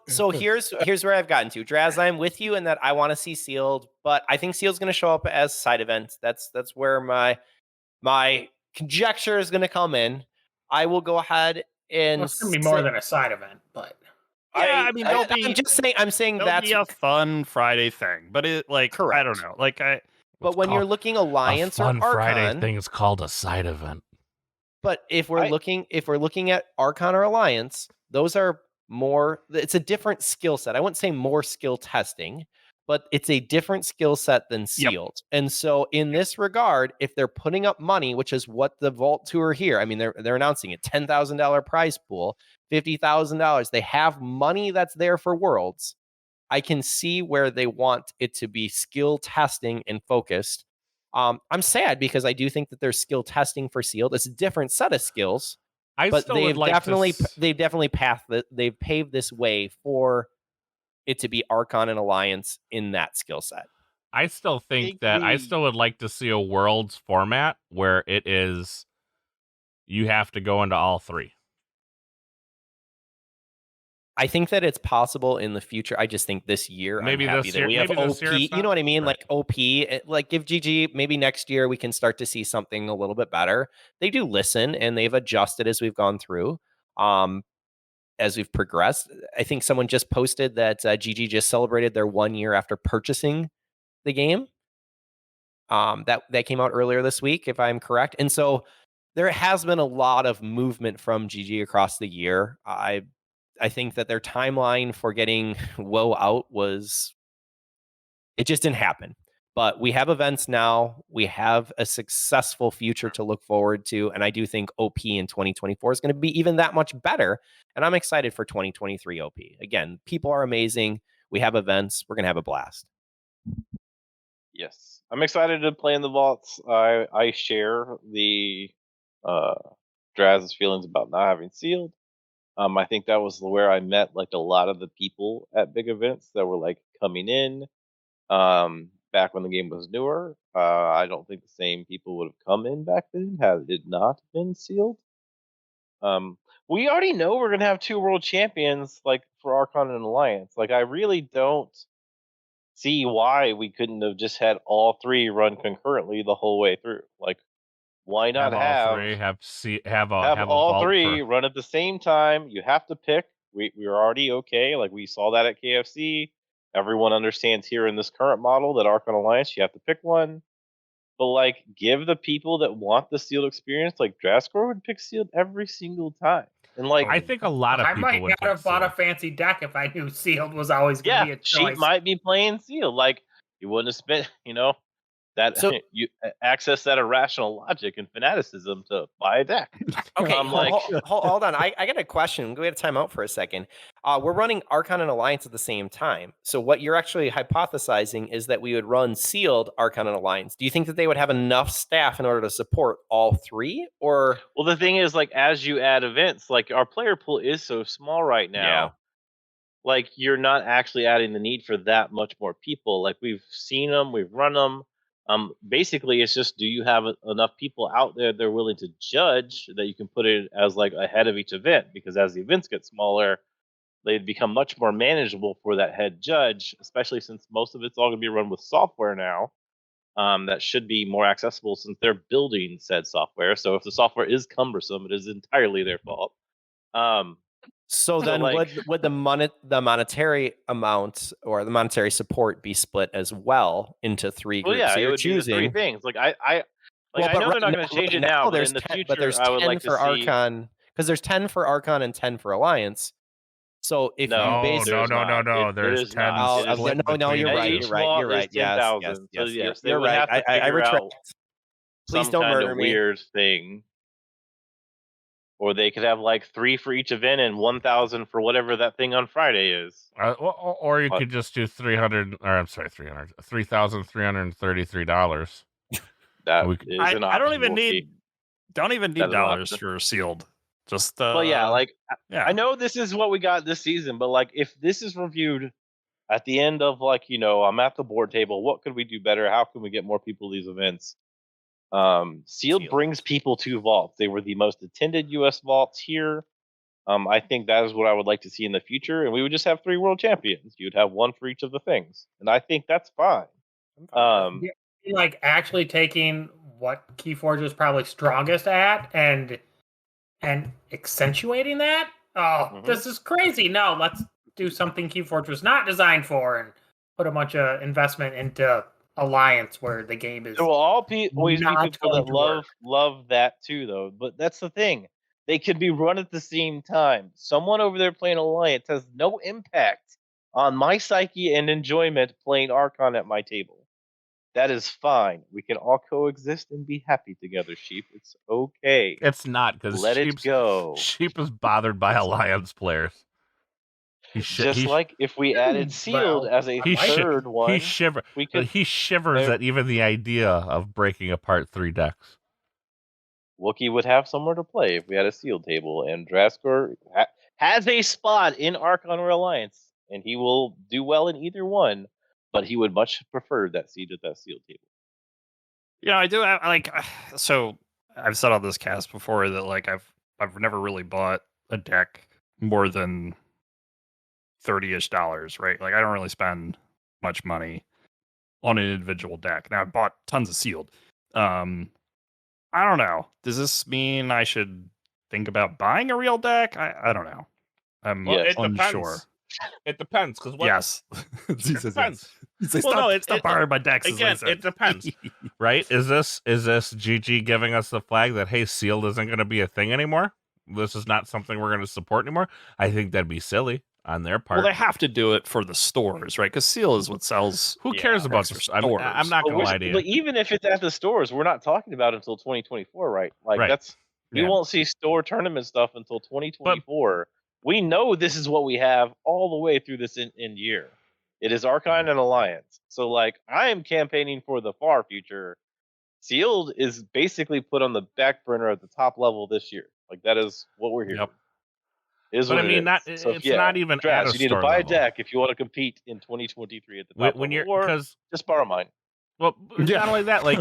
So here's where I've gotten to. Draz, I'm with you in that I want to see sealed, but I think sealed's going to show up as side events. That's where my conjecture is going to come in. I will go ahead and Well, it's gonna be more than a side event, but Yeah, I mean, I'm saying that'll that's be a fun Friday thing, but it I Correct. don't know. Like but when you're looking Alliance a or fun Archon, Friday thing is called a side event. but if we're looking at Archon or Alliance, those are more. It's a different skill set. I wouldn't say more skill testing, but it's a different skill set than sealed. And so, in this regard, if they're putting up money, which is what the Vault Tour here, I mean, they're announcing it, $10,000 prize pool, $50,000. They have money that's there for Worlds. I can see where they want it to be skill testing and focused. I'm sad because I do think that there's skill testing for sealed. It's a different set of skills, but they've definitely paved this way for it to be Archon and Alliance in that skill set. I still think that I still would like to see a Worlds format where it is you have to go into all 3. I think that it's possible in the future. I just think this year, Maybe I'm happy this that year- we have maybe this OP. year it's You know what I mean? Right. Like OP, like give GG. Maybe next year we can start to see something a little bit better. They do listen and they've adjusted as we've gone through. As we've progressed, I think someone just posted that GG just celebrated their 1 year after purchasing the game. That came out earlier this week, if I'm correct. And so there has been a lot of movement from GG across the year. I think that their timeline for getting WOE out it just didn't happen. But we have events now. We have a successful future to look forward to. And I do think OP in 2024 is going to be even that much better. And I'm excited for 2023 OP. Again, people are amazing. We have events. We're going to have a blast. Yes, I'm excited to play in the vaults. I share the Draz's feelings about not having sealed. I think that was where I met like a lot of the people at big events that were like coming in. back when the game was newer. I don't think the same people would have come in back then had it not been sealed. We already know we're gonna have 2 world champions like for Archon and Alliance. Like, I really don't see why we couldn't have just had all 3 run concurrently the whole way through. Like, why not have all three, have a all vault 3 run at the same time? You have to pick. We're already okay. Like, we saw that at KFC. Everyone understands here in this current model that Archon Alliance, you have to pick one. But like, give the people that want the sealed experience, like Draskor would pick sealed every single time. And like, I think a lot of I people might would not pick have bought a sealed. fancy deck if I knew sealed was always going to be a she choice. might be playing sealed. Like, you wouldn't have spent, that So- you access that irrational logic and fanaticism to buy a deck. Okay, I'm like- hold on. I got a question. Go ahead, time out for a second. We're running Archon and Alliance at the same time. So what you're actually hypothesizing is that we would run sealed Archon and Alliance. Do you think that they would have enough staff in order to support all 3? Or Well, the thing is, like, as you add events, like, our player pool is so small right now. Yeah. Like, you're not actually adding the need for that much more people. Like, we've seen them, we've run them. Basically, it's just, do you have enough people out there that are willing to judge that you can put it as like ahead of each event? Because as the events get smaller, they become much more manageable for that head judge, especially since most of it's all going to be run with software now. That should be more accessible since they're building said software. So if the software is cumbersome, it is entirely their fault. so then like- would the monetary amount or the monetary support be split as well into 3 Well, groups? yeah, So it you're would be the 3 choosing. things. Like, I Well, know they're not going to change it now, but in the future, but there's I 10 would like for to see. Archon, because there's 10 for Archon and 10 for Alliance. So if No, you No, base no, no, no. It There's is 10 not. It is split no, you're between right. each You're right. vault You're right. is Yes, 10,000. So, yes, yes, they you're would right. have to I figure retract. out Please some don't kind murder of me. weird thing. Or they could have like 3 for each event and 1,000 for whatever that thing on Friday is. or you What? could just do $333. That We- is I an don't option, even we'll see. need don't even need That is an dollars option. for sealed. Just Well, yeah, like, yeah. I know this is what we got this season, but like, if this is reviewed at the end of like, I'm at the board table, what could we do better? How can we get more people to these events? Sealed brings people to vaults. They were the most attended US vaults here. I think that is what I would like to see in the future, and we would just have 3 world champions. You'd have 1 for each of the things, and I think that's fine. Like actually taking what Keyforge is probably strongest at and accentuating that. Oh, this is crazy. No, let's do something Keyforge was not designed for and put a bunch of investment into Alliance where the game is. There will always be not people that going to love that too, though. But that's the thing; they could be run at the same time. Someone over there playing Alliance has no impact on my psyche and enjoyment playing Archon at my table. That is fine. We can all coexist and be happy together, Sheep. It's okay. It's not because Let it go. Sheep is bothered by Alliance players. Like if we added Sealed as a third one, he shivers there- at even the idea of breaking apart 3 decks. Wookiee would have somewhere to play if we had a Sealed table, and Draskor has a spot in Archon or Alliance, and he will do well in either one, but he would much prefer that seat at that Sealed table. Yeah, I do. Like, so I've said on this cast before that like I've never really bought a deck more than $30-ish, right? Like I don't really spend much money on an individual deck. Now I bought tons of sealed. I don't know. Does this mean I should think about buying a real deck? I don't know. I'm Yes. unsure. It depends because Yes. it depends. Stop borrowing my decks. is what Again, he said. it depends, right? Is this GG giving us the flag that hey, sealed isn't going to be a thing anymore? This is not something we're going to support anymore. I think that'd be silly on their part. Well, they have to do it for the stores, right? Because seal is what sells. Who cares about decks the for stores? stores. I'm not going to lie to you. But even if it's at the stores, we're not talking about it until 2024, right? Like Right. we Yeah. won't see store tournament stuff until 2024. We know this is what we have all the way through this end year. It is Archon and Alliance. So like I am campaigning for the far future. Sealed is basically put on the back burner at the top level this year. Like that is what we're here. Yep. Is But what I mean, it is. it's not even at Draz, a you need to store buy level. a deck if you want to compete in 2023 at the top When you're level, or because just borrow mine. Well, Yeah. not only that, like,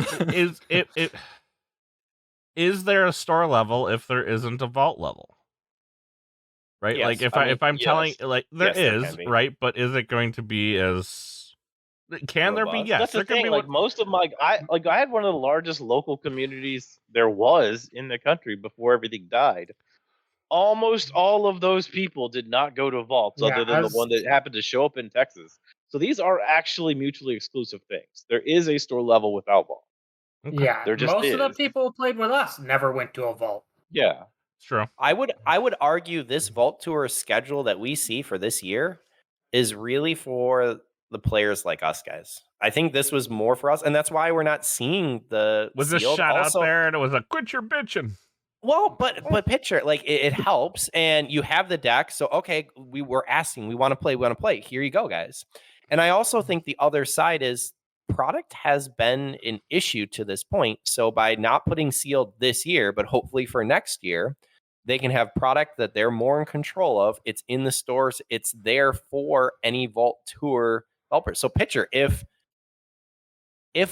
is there a store level if there isn't a vault level? Right? Yes. Like, I mean, if I'm telling, yes. like, there Yes, there is, can be. right? But is it going to be as? Can there be? Robust. Yes, That's the there can thing. be. Like most of my, I had one of the largest local communities there was in the country before everything died. Almost all of those people did not go to vaults, Yeah, other than the as- one that happened to show up in Texas. So these are actually mutually exclusive things. There is a store level without vault. Okay. Yeah, There just most of the is. people who played with us never went to a vault. Yeah. It's true. I would argue this Vault Tour schedule that we see for this year is really for the players like us guys. I think this was more for us, and that's why we're not seeing the Was this sealed. shot Also, out there and it was a quit your bitching? well, but picture like it helps, and you have the deck. So okay, we were asking, we want to play. Here you go, guys. And I also think the other side is product has been an issue to this point. So by not putting sealed this year, but hopefully for next year, they can have product that they're more in control of. It's in the stores. It's there for any Vault Tour developer. So picture if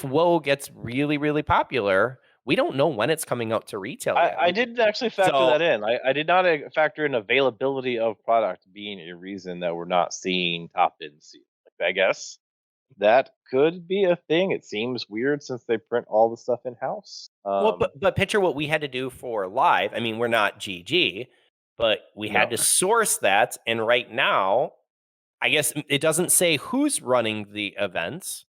WoE gets really, really popular, we don't know when it's coming out to retail yet. I didn't actually factor So- that in. I did not factor in availability of product being a reason that we're not seeing top end sealed. Like, I guess that could be a thing. It seems weird since they print all the stuff in house. Well, but picture what we had to do for live. I mean, we're not GG, but we had No. to source that. And right now, I guess it doesn't say who's running the events.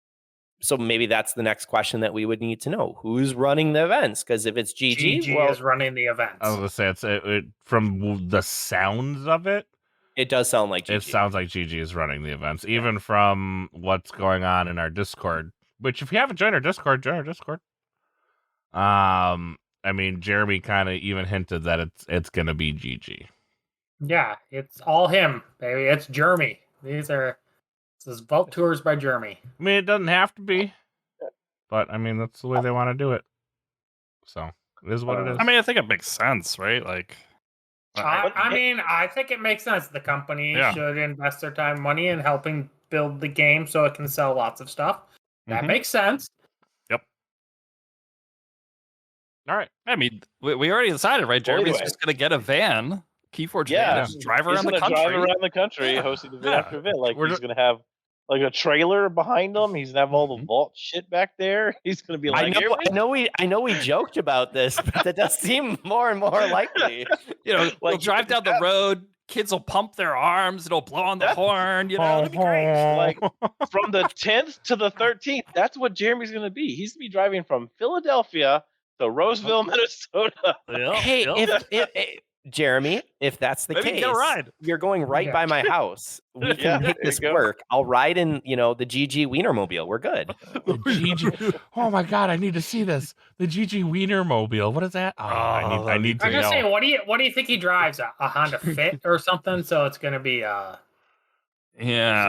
So maybe that's the next question that we would need to know. Who's running the events? Because if it's GG, GG well, is running the events. I was gonna say it's from the sounds of it. it does sound like GG. It sounds like GG is running the events, even from what's going on in our Discord. Which, if you haven't joined our Discord, join our Discord. I mean, Jeremy kind of even hinted that it's gonna be GG. Yeah, it's all him, baby. It's Jeremy. This is Vault Tours by Jeremy. I mean, it doesn't have to be, but I mean, that's the way they want to do it. So it is what it is. I mean, I think it makes sense, right? Like, I mean, I think it makes sense. The company Yeah. should invest their time and money in helping build the game so it can sell lots of stuff. That Mhm. makes sense. All right. I mean, we already decided, right? Well, Jeremy's anyway. just gonna get a van, Keyforge Yeah, van, just drive he's around the gonna country. drive around the country, Yeah. hosting the event Yeah. after event. Like We're he's ju- gonna have like a trailer behind him. He's gonna have all the Mhm. vault shit back there. He's gonna be like, I know we joked about this, but that does seem more and more likely. You know, we'll Like, drive down the road. Kids will pump their arms. It'll blow on the That's- horn. You know, it'll be great. Like, from the 10th to the 13th, that's what Jeremy's gonna be. He's gonna be driving from Philadelphia to Roseville, Minnesota. Yeah, Hey, yeah. if Jeremy, if that's the Maybe case, get a ride. you're going right Yeah. by my house. We Yeah, can there make you this go. work. I'll ride in, the GG Wienermobile. We're good. The GG. Oh my god, I need to see this. The GG Wiener Mobile. What is that? Oh, I need I'm to gonna know. say, what do you think he drives? A Honda Fit or something? So it's gonna be Yeah,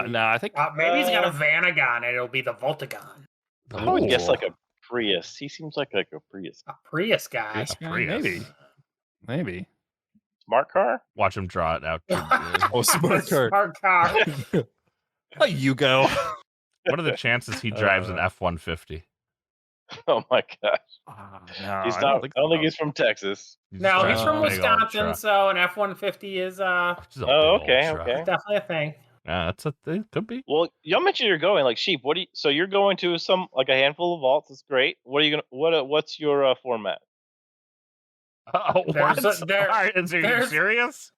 no, I think maybe he's got a Vanagon and it'll be the Voltagon. I would guess Ooh. like a Prius. He seems like a Prius. A Prius guy. Yes. yeah, Prius. maybe. Smart car? Watch him draw it out. Oh, smart car. Smart car. Oh, you go. What are the chances he drives an F-150? Oh my gosh. No, He's I not. think I don't think so. he's from Texas. No, he's from Big old Wisconsin, truck. so an F-150 is Just a big Oh, old okay, truck. okay. definitely a thing. Yeah, that's a thing. Could be. Well, y'all mentioned you're going like Sheep. What do you? So you're going to some like a handful of vaults. That's great. What are you gonna? What's your format? Oh, There's what? a- there- Are you there's- serious?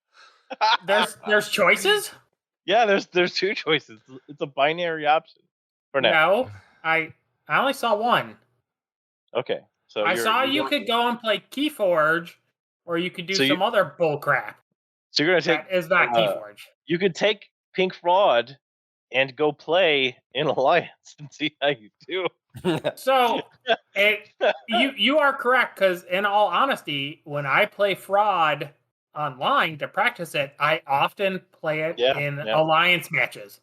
There's choices? Yeah, there's two choices. It's a binary option for now. No. I only saw one. Okay, so I saw you're you going- could go and play Keyforge, or you could do So you- some other bull crap. So you're gonna take. That is not Keyforge. You could take Pink Fraud and go play in Alliance and see how you do. So you are correct, because in all honesty, when I play Fraud online to practice it, I often play it Yeah, in yeah. alliance matches.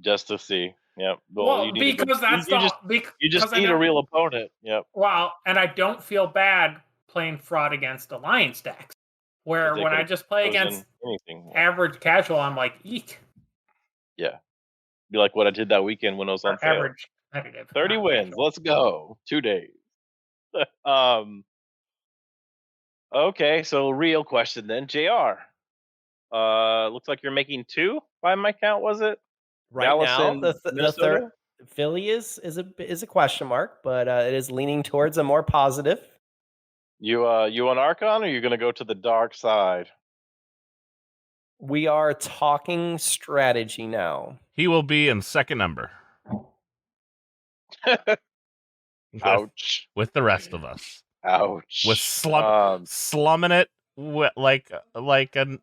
Just to see. Yep. Well, you need to- because that's you just because I need a never- real opponent. Yep. Well, and I don't feel bad playing Fraud against alliance decks, where They when I could've just play chosen against anything. average casual, I'm like, eek. Yeah. Be like what I did that weekend when I was on Or sale. competitive. 30 not wins. casual. Let's go. 2 days. Okay, so real question then, JR. Looks like you're making 2 by my count, was it? Right Dallas now, and the third Minnesota? Philly is a question mark, but it is leaning towards a more positive. You on Archon, or you gonna go to the dark side? We are talking strategy now. He will be in second number. Ouch. With the rest of us. Ouch. With slumming it like a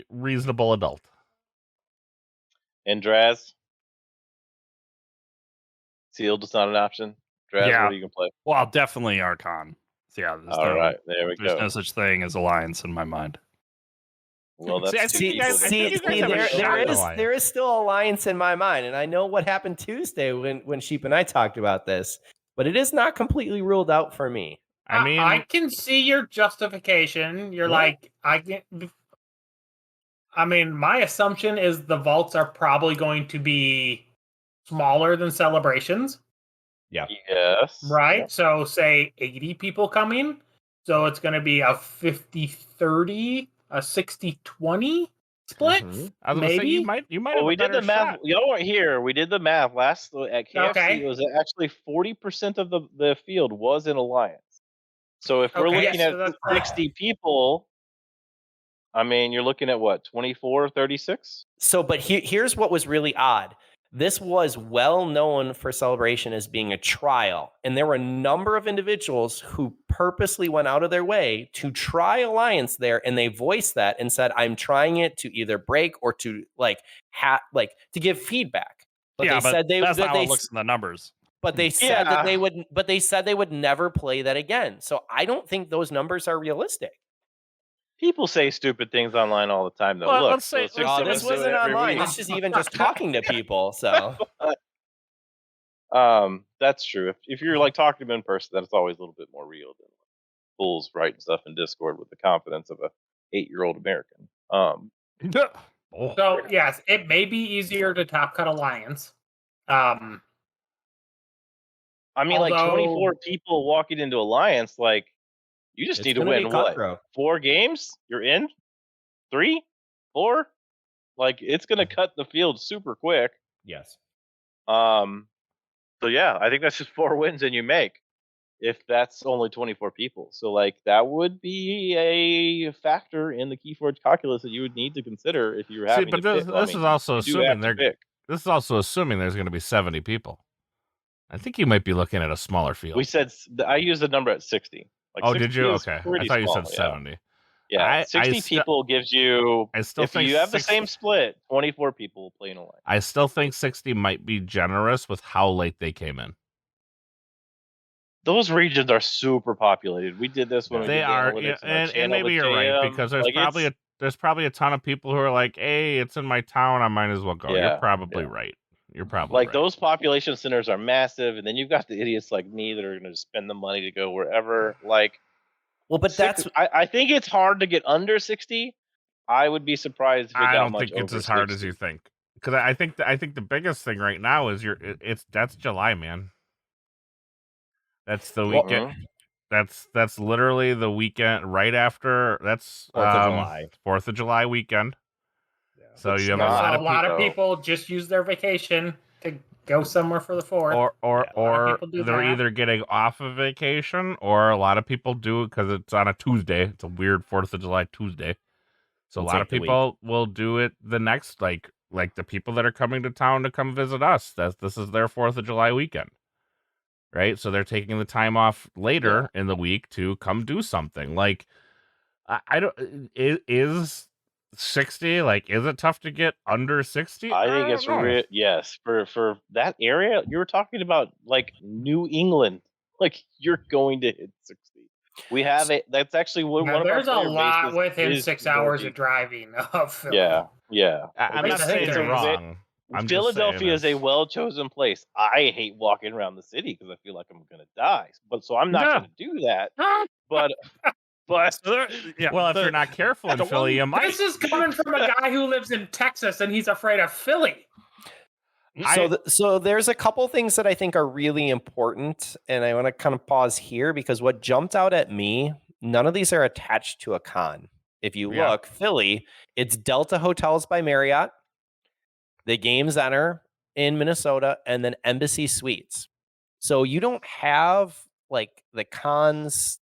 reasonable adult. And Draz? Sealed is not an option. Draz, Yeah. what are you gonna play? Well, definitely Archon. So yeah, All right, there we there's go. no such thing as alliance in my mind. Well, that's See, I two think you guys- people I that- think you guys have a shot at alliance. there is still alliance in my mind, and I know what happened Tuesday when Sheep and I talked about this, but it is not completely ruled out for me. I mean, I can see your justification. You're Yeah. like, I mean, my assumption is the vaults are probably going to be smaller than celebrations, Yes. right? So, say 80 people coming. So, it's going to be a 50-30, a 60-20 split. I was gonna say Maybe. you might Well, have we a did better the math. shot. Y'all weren't here. We did the math last at KFC. Okay. It was actually 40% of the field was in alliance. So if we're Okay, looking so at that's- 60 people, I mean, you're looking at what, 24, 36? So, but here's what was really odd. This was well known for Celebration as being a trial, and there were a number of individuals who purposely went out of their way to try Alliance there, and they voiced that and said, "I'm trying it to either break or to to give feedback." But yeah, they said that's that not how they it looks in the numbers. but they said that Yeah. they would. But they said they would never play that again. So I don't think those numbers are realistic. People say stupid things online all the time, though. Well, Look, let's say- so let's Oh, say- this do it wasn't every online. week. This is even just talking to people. So That's true. If you're like talking to them in person, that's always a little bit more real than fools writing stuff in Discord with the confidence of a 8-year-old American. Oh. So, yes, it may be easier to top cut Alliance. I mean, like Although- 24 people walking into Alliance, like you just it's need to gonna be win what? cutthroat. 4 games? You're in? 3? 4? Like it's gonna cut the field super quick. Yes. So yeah, I think that's just 4 wins and you make if that's only 24 people. So like that would be a factor in the Keyforge calculus that you would need to consider if you're having but to pick. this is also you do have assuming to they're pick. this is also assuming there's going to be 70 people. I think you might be looking at a smaller field. We said I used the number at 60. Like oh, 60 did you? is Okay, I pretty thought you small, said yeah. 70. Yeah, 60 people gives you. I still If think you have the 60 same split, 24 people will play in a line. I still think 60 might be generous with how late they came in. Those regions are super populated. We did this when we They did the are, analytics yeah, on our and channel maybe with you're right JM. because there's Like, probably a ton of people who are like, "Hey, it's in my town. I might as well go." Yeah, You're probably yeah. right. You're probably like right. those population centers are massive, and then you've got the idiots like me that are going to spend the money to go wherever. Like, Well, but that's I think it's hard to get under 60. I would be surprised if it I got don't much think it's over as hard as 60. you think. Because I think the biggest thing right now is that's July, man. That's the weekend. That's literally the weekend right after. That's 4th of July. 4th of July weekend. So It's you have not- a lot of people. people just use their vacation to go somewhere for the 4th. Or a lot of people do they're that. either getting off of vacation, or a lot of people do it because it's on a Tuesday. It's a weird 4th of July Tuesday. So a We'll lot of take the week. people will do it the next, like the people that are coming to town to come visit us. This is their 4th of July weekend, right? So they're taking the time off later in the week to come do something. Like I don't is 60, like, is it tough to get under 60? I think it's don't know. yes for that area. You were talking about like New England, like you're going to hit 60. We have it. That's actually one Now, of our there's a player lot bases within is 6 hours of Northeast. driving of Philly. Yeah. I'm At not least I saying think you're there is. wrong. I'm just Philadelphia saying is a it's- well-chosen place. I hate walking around the city because I feel like I'm gonna die. But so I'm not Yeah. gonna do that. But Well, if you're not careful in the Philly, you might. This is coming from a guy who lives in Texas and he's afraid of Philly. So there's a couple things that I think are really important, and I want to kind of pause here because what jumped out at me, none of these are attached to a con. If you look, Philly, it's Delta Hotels by Marriott, the Game Center in Minnesota, and then Embassy Suites. So you don't have like the cons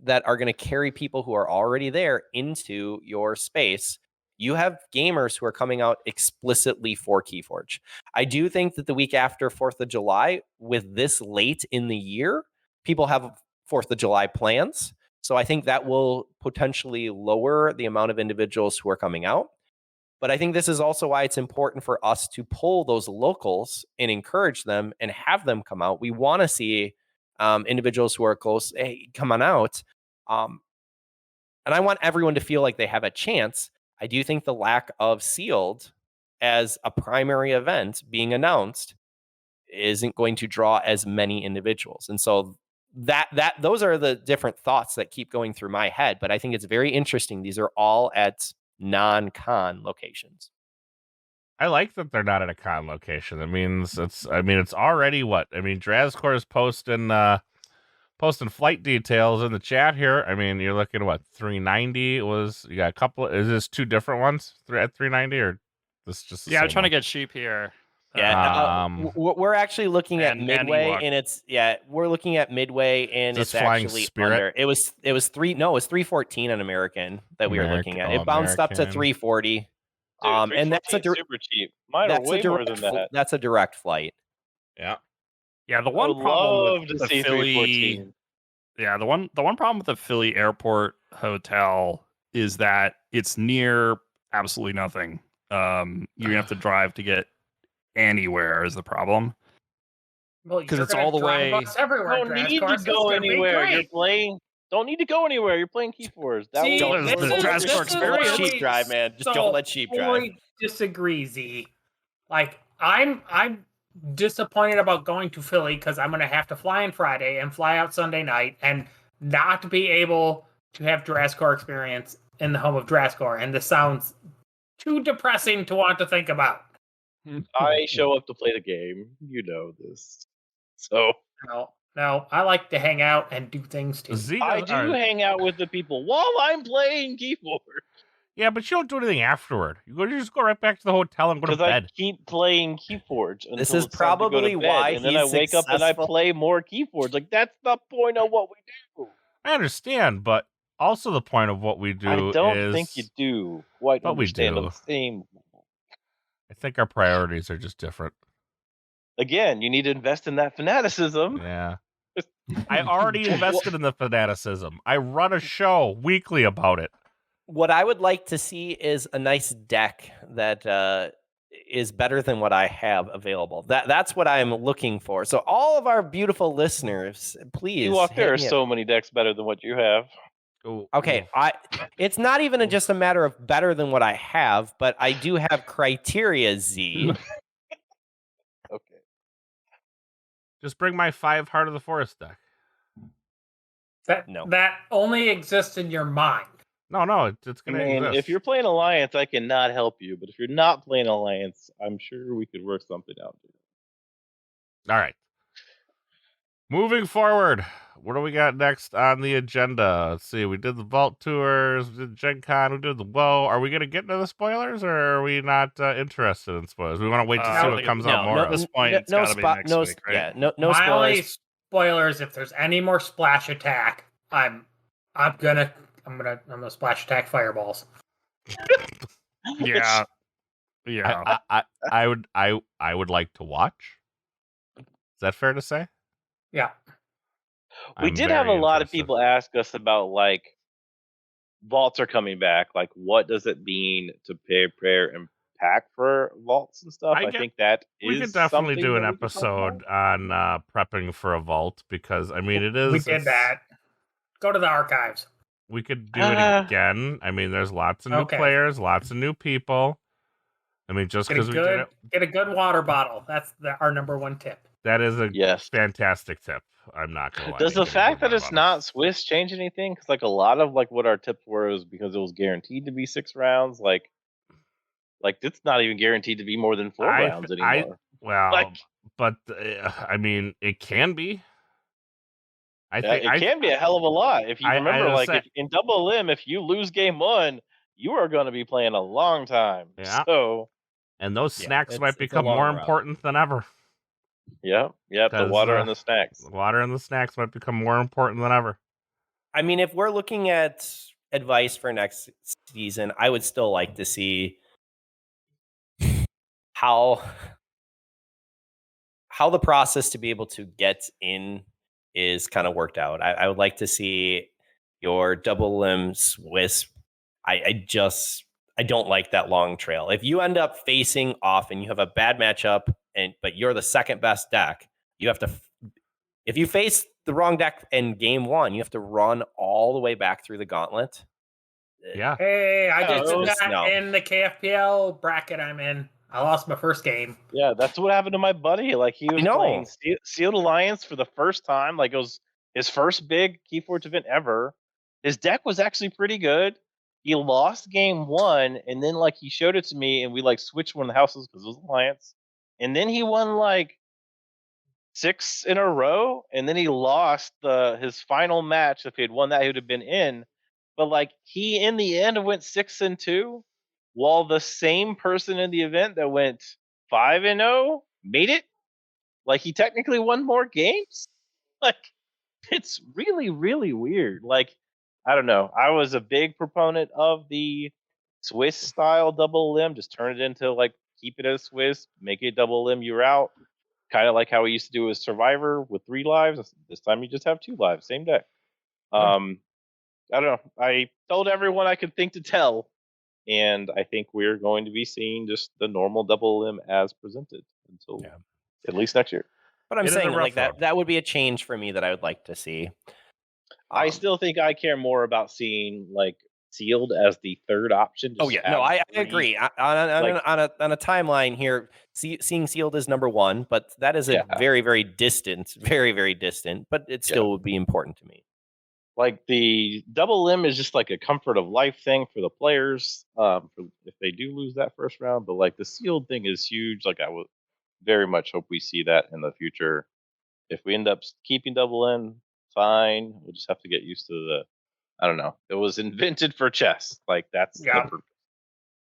that are going to carry people who are already there into your space. You have gamers who are coming out explicitly for Keyforge. I do think that the week after 4th of July, with this late in the year, people have 4th of July plans. So I think that will potentially lower the amount of individuals who are coming out. But I think this is also why it's important for us to pull those locals and encourage them and have them come out. We want to see individuals who are close, hey, come on out. And I want everyone to feel like they have a chance. I do think the lack of Sealed as a primary event being announced isn't going to draw as many individuals. And so those are the different thoughts that keep going through my head. But I think it's very interesting. These are all at non-con locations. I like that they're not at a con location. That means it's already what? I mean, Drazcor is posting flight details in the chat here. I mean, you're looking at what, 390 you got a couple, is this two different ones at 390 or this just the I'm same trying one? to get cheap here. We're actually looking at Midway, and we're looking at Midway, and it's actually Spirit? under. It was 314 on American that we were looking at. It bounced up to 340. Dude, and that's super cheap. Mine are way more than that. That's a direct flight. Yeah. Yeah, the one problem with the Philly, the one problem with the Philly airport hotel is that it's near absolutely nothing. You have to drive to get anywhere is the problem. Well, because it's all the way. Everywhere, don't need to go anywhere. You're playing. Don't need to go anywhere. You're playing Keyforge. That See, was the Drazcor experience. Cheap drive, man. Just don't let cheap drive. Disagree, Z. Like I'm disappointed about going to Philly because I'm going to have to fly in Friday and fly out Sunday night and not be able to have Drazcor experience in the home of Drazcor. And this sounds too depressing to want to think about. I show up to play the game. You know this. So no, I like to hang out and do things too. I do hang out with the people while I'm playing Keyforge. Yeah, but you don't do anything afterward. You just go right back to the hotel and go to bed. I keep playing Keyforge. This is probably why and then I wake up and I play more Keyforge. Like that's the point of what we do. I understand, but also the point of what we do I don't think you do. But we do. On the same. I think our priorities are just different. Again, you need to invest in that fanaticism. Yeah. I already invested in the fanaticism. I run a show weekly about it. What I would like to see is a nice deck that is better than what I have available. That's what I'm looking for. So all of our beautiful listeners, please. There are so many decks better than what you have. Ooh, okay, it's not even just a matter of better than what I have, but I do have criteria, Z. Okay. Just bring my 5 Heart of the Forest deck. That only exists in your mind. No, it's going to exist. If you're playing Alliance, I cannot help you. But if you're not playing Alliance, I'm sure we could work something out. All right. Moving forward, what do we got next on the agenda? Let's see. We did the Vault Tours, we did Gen Con, we did the WOE. Are we going to get into the spoilers, or are we not interested in spoilers? We want to wait to see what comes out more. At this point, it's got to be next week, right? Yeah, no My spoilers. only spoilers. If there's any more splash attack, I'm gonna splash attack fireballs. Yeah. I would like to watch. Is that fair to say? Yeah. We did have a lot of people ask us about like vaults are coming back. Like, what does it mean to prepare and pack for vaults and stuff? I think that we could definitely do an episode on prepping for a vault because I mean it is. We did that. Go to the archives. We could do it again. I mean, there's lots of new players, lots of new people. I mean, just because we did it, get a good water bottle. That's our number one tip. That is a fantastic tip. I'm not gonna lie. Does the fact that it's not Swiss change anything? Because like a lot of like what our tips were is because it was guaranteed to be 6 rounds. Like it's not even guaranteed to be more than 4 rounds anymore. Well, but I mean, it can be. It can be a hell of a lot. If you remember, if in Double Limb, if you lose game 1, you are going to be playing a long time. Yeah. So, and those snacks might become more important than ever. Yeah. The water and the snacks. The water and the snacks might become more important than ever. I mean, if we're looking at advice for next season, I would still like to see how the process to be able to get in is kind of worked out. I would like to see your double limb Swiss. I don't like that long trail. If you end up facing off and you have a bad matchup, but you're the second best deck, you have to. If you face the wrong deck in game 1, you have to run all the way back through the gauntlet. Yeah. Hey, I just did that in the KFPL bracket I'm in. I lost my first game. Yeah, that's what happened to my buddy. Like, he was playing Sealed Alliance for the first time. Like, it was his first big Keyforge event ever. His deck was actually pretty good. He lost game 1, and then, like, he showed it to me, and we, like, switched one of the houses because it was Alliance. And then he won, like, 6 in a row, and then he lost his final match. If he had won that, he would have been in. But, like, he, in the end, went 6-2, while the same person in the event that went 5-0 made it. Like, he technically won more games. Like, it's really, really weird. Like, I don't know. I was a big proponent of the Swiss style double limb. Just turn it into, like, keep it as Swiss, make it double limb, you're out. Kind of like how we used to do with Survivor with 3 lives. This time you just have 2 lives, same deck. I don't know. I told everyone I could think to tell, and I think we're going to be seeing just the normal double limb as presented until at least next year. But I'm saying like that would be a change for me that I would like to see. I still think I care more about seeing like Sealed as the third option. I agree. On a timeline here, seeing Sealed as number 1, but that is a very, very distant, but it still would be important to me. Like, the double limb is just like a comfort of life thing for the players, if they do lose that first round. But like, the Sealed thing is huge. Like, I would very much hope we see that in the future. If we end up keeping double limb, fine. We'll just have to get used to I don't know. It was invented for chess. Like, that's the purpose.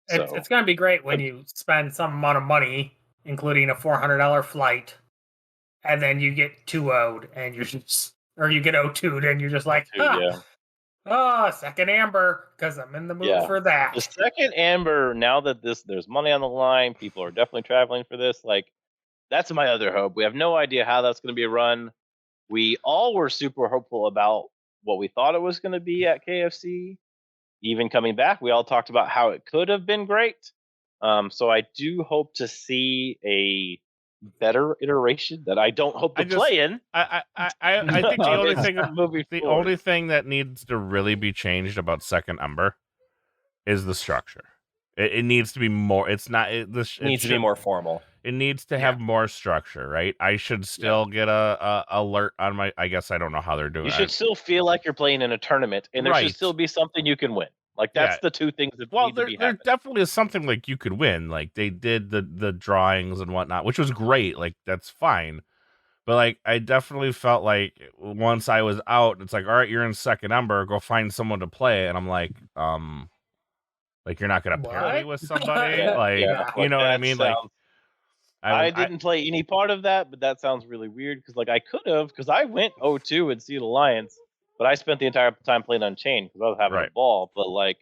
It's going to be great when you spend some amount of money, including a $400 flight, and then you get 2-0'd and you're just, or you get 0-2'd and you're just like, second Amber, because I'm in the mood for that. The second Amber, now that there's money on the line, people are definitely traveling for this. Like, that's my other hope. We have no idea how that's going to be run. We all were super hopeful about what we thought it was going to be at KFC. Even coming back, we all talked about how it could have been great. So I do hope to see a better iteration that I don't hope to play in. I think the only thing that needs to really be changed about Second Ember is the structure. It needs to be more. It needs to be more formal. It needs to have more structure, right? I should still get a alert on my. I guess I don't know how they're doing. You should still feel like you're playing in a tournament, and there should still be something you can win. Like, that's the two things that need to be happening. There definitely is something like you could win. Like, they did the drawings and whatnot, which was great. Like, that's fine. But like, I definitely felt like once I was out, it's like, all right, you're in Second Ember, go find someone to play, and I'm like you're not gonna pair me with somebody, you know what I mean? Like, I didn't play any part of that, but that sounds really weird because like I could have, because I went 0-2 in Sealed Alliance, but I spent the entire time playing Unchained because I was having a ball. But like,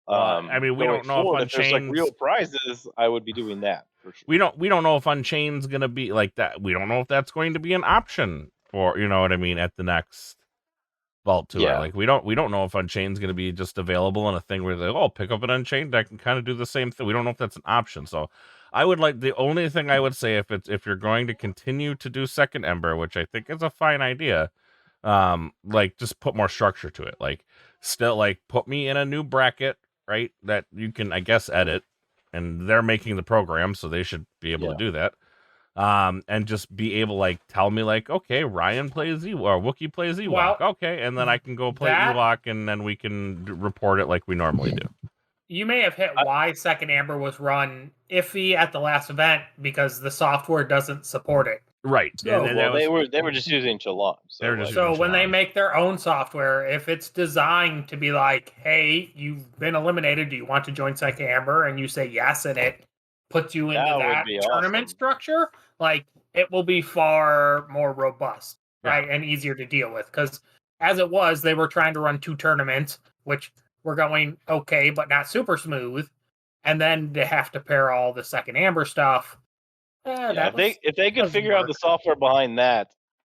I mean, we don't know if there's like real prizes, I would be doing that for sure. We don't know if Unchained's gonna be like that. We don't know if that's going to be an option for, you know what I mean, at the next Vault Tour. Like, we don't know if Unchained's going to be just available in a thing where they pick up an Unchained deck and kind of do the same thing. We don't know if that's an option. So I would like, the only thing I would say, if you're going to continue to do Second Ember, which I think is a fine idea, like, just put more structure to it. Like, still, like, put me in a new bracket, right, that you can, I guess, edit, and they're making the program, so they should be able to do that. And just be able, like, tell me, like, okay, Ryan plays Ewok, or Wookiee plays Ewok, okay, and then I can go play Ewok, and then we can report it like we normally do. You may have hit why Second Amber was run iffy at the last event because the software doesn't support it. Right. So, they were just using Chalon. They were just So using when they Chalon. make their own software, if it's designed to be like, hey, you've been eliminated, do you want to join Second Amber? And you say yes, and it puts you into that tournament structure, like it will be far more robust, right? And easier to deal with. Because as it was, they were trying to run 2 tournaments, which were going okay, but not super smooth. And then they have to pair all the Second Amber stuff. If they could figure out the software behind that,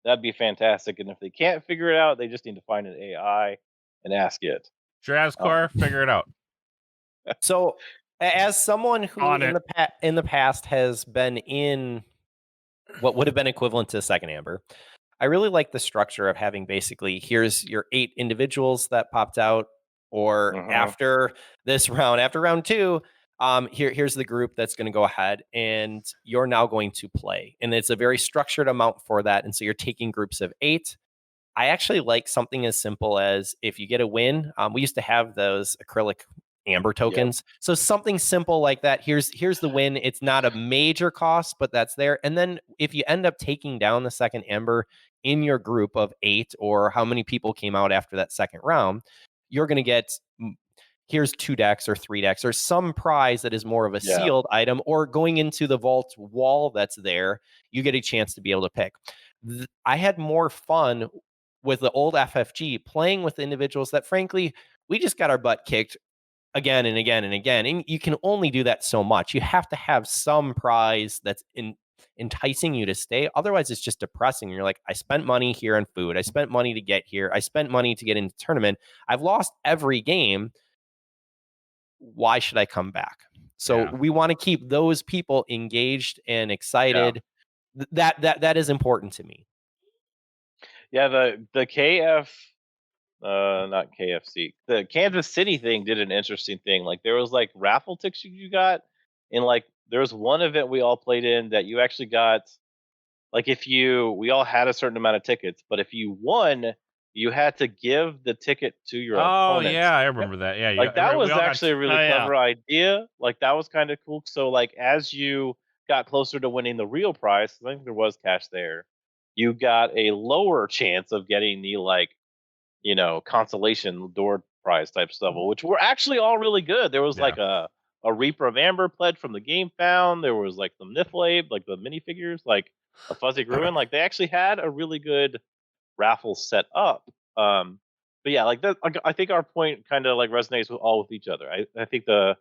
that'd be fantastic. And if they can't figure it out, they just need to find an AI and ask it. Drazcor, figure it out. So, as someone who in the past has been in what would have been equivalent to Second Amber, I really like the structure of having basically here's your 8 individuals that popped out, or after this round, after round 2. Here's the group that's going to go ahead, and you're now going to play. And it's a very structured amount for that. And so you're taking groups of 8. I actually like something as simple as if you get a win. We used to have those acrylic amber tokens. Yep. So something simple like that. Here's the win. It's not a major cost, but that's there. And then if you end up taking down the second amber in your group of 8, or how many people came out after that second round, you're going to get here's 2 decks or 3 decks or some prize that is more of a sealed item, or going into the vault wall that's there, you get a chance to be able to pick. I had more fun with the old FFG playing with individuals that, frankly, we just got our butt kicked again and again and again. And you can only do that so much. You have to have some prize that's enticing you to stay. Otherwise, it's just depressing. You're like, I spent money here on food. I spent money to get here. I spent money to get into the tournament. I've lost every game. Why should I come back? So we want to keep those people engaged and excited. That is important to me. Yeah, the KF, not KFC, the Kansas City thing did an interesting thing. Like there was like raffle tickets you got, and like there was one event we all played in that you actually got. Like we all had a certain amount of tickets, but if you won, you had to give the ticket to your opponent. Oh, yeah, I remember that. Yeah, like that was actually a really clever idea. Like that was kind of cool. So like as you got closer to winning the real prize, I think there was cash there, you got a lower chance of getting the like, consolation door prize type stuff, which were actually all really good. There was like a Reaper of Amber pledge from the game found. There was like some Niflabe, like the minifigures, like a Fuzzy Ruin. Like they actually had a really good raffle set up. But yeah, like that, I think our point kind of like resonates with each other. I think the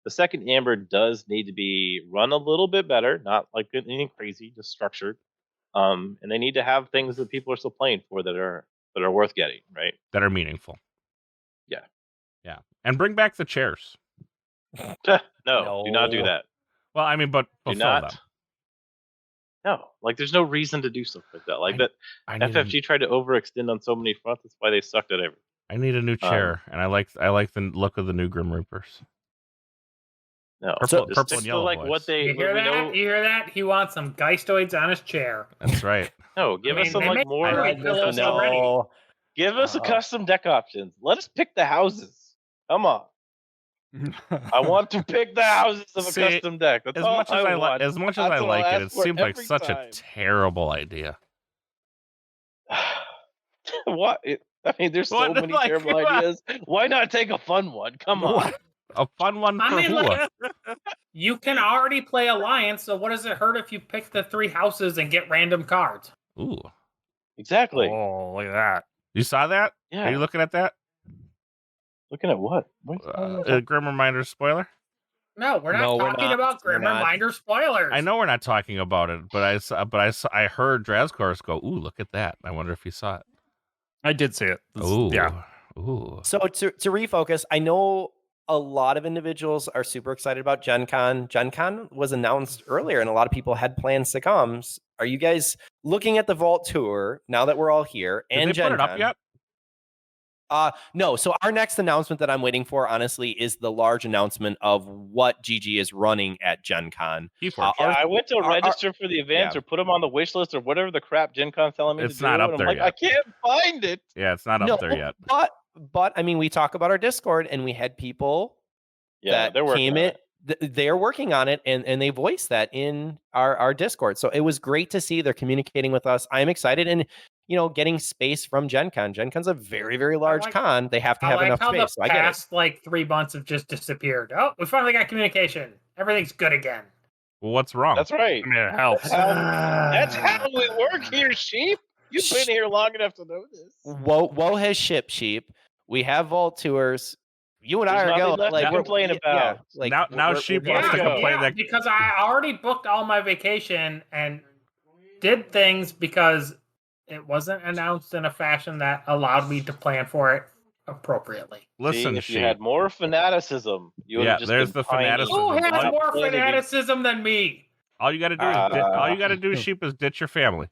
second Amber does need to be run a little bit better, not like anything crazy, just structured. And they need to have things that people are still playing for that are worth getting, right? That are meaningful. Yeah. And bring back the chairs. No, do not do that. Well, I mean, but do not. Them. No, like there's no reason to do stuff like that. Like FFG tried to overextend on so many fronts. That's why they sucked at everything. I need a new chair, and I like the look of the new Grim Reapers. No, purple and yellow. Like boys. What they you hear that? You hear that? He wants some Geistoids on his chair. That's right. No, give us some like more. Give us a custom deck options. Let us pick the houses. Come on. I want to pick the houses of a custom deck. That's as much as I like it, it seems like such a terrible idea. What? There's so many terrible ideas. Why not take a fun one? Come on. A fun one for who? You can already play Alliance, so what does it hurt if you pick the 3 houses and get random cards? Ooh. Exactly. Oh, look at that. You saw that? Yeah. Are you looking at that? Looking at what? Grim Reminder spoiler? No, we're not talking about Grim Reminder spoilers. I know we're not talking about it, but I heard Drazcor go, "Ooh, look at that!" I wonder if he saw it. I did see it. Ooh, yeah. Ooh. So to refocus, I know a lot of individuals are super excited about Gen Con. Gen Con was announced earlier, and a lot of people had plans to come. Are you guys looking at the Vault Tour now that we're all here? Did they Gen put it Con? up yet? No. So our next announcement that I'm waiting for, honestly, is the large announcement of what GG is running at Gen Con. I went to register for the events or put them on the wish list or whatever the crap Gen Con's telling me to do. It's not up there yet. I can't find it. Yeah, it's not up there yet. But I mean, we talk about our Discord, and we had people Yeah, that they're working came on in. They're working on it, and they voiced that in our Discord. So it was great to see they're communicating with us. I'm excited, and getting space from Gen Con. Gen Con's a very, very large con. They have to have enough how space. So the I get it. past 3 months have just disappeared. Oh, we finally got communication. Everything's good again. Well, what's wrong? That's right. I mean, it helps. That's how we work here, sheep. You've been here long enough to know this. WOE has ship sheep. We have vault tours. You and I There's are nothing going left to complain about. Now sheep wants to complain that because I already booked all my vacation and did things because it wasn't announced in a fashion that allowed me to plan for it appropriately. Listen, if you had more fanaticism, you would have just there's been the fanaticism. Who has All- more fanaticism than me? All you got to do is sheep is ditch your family.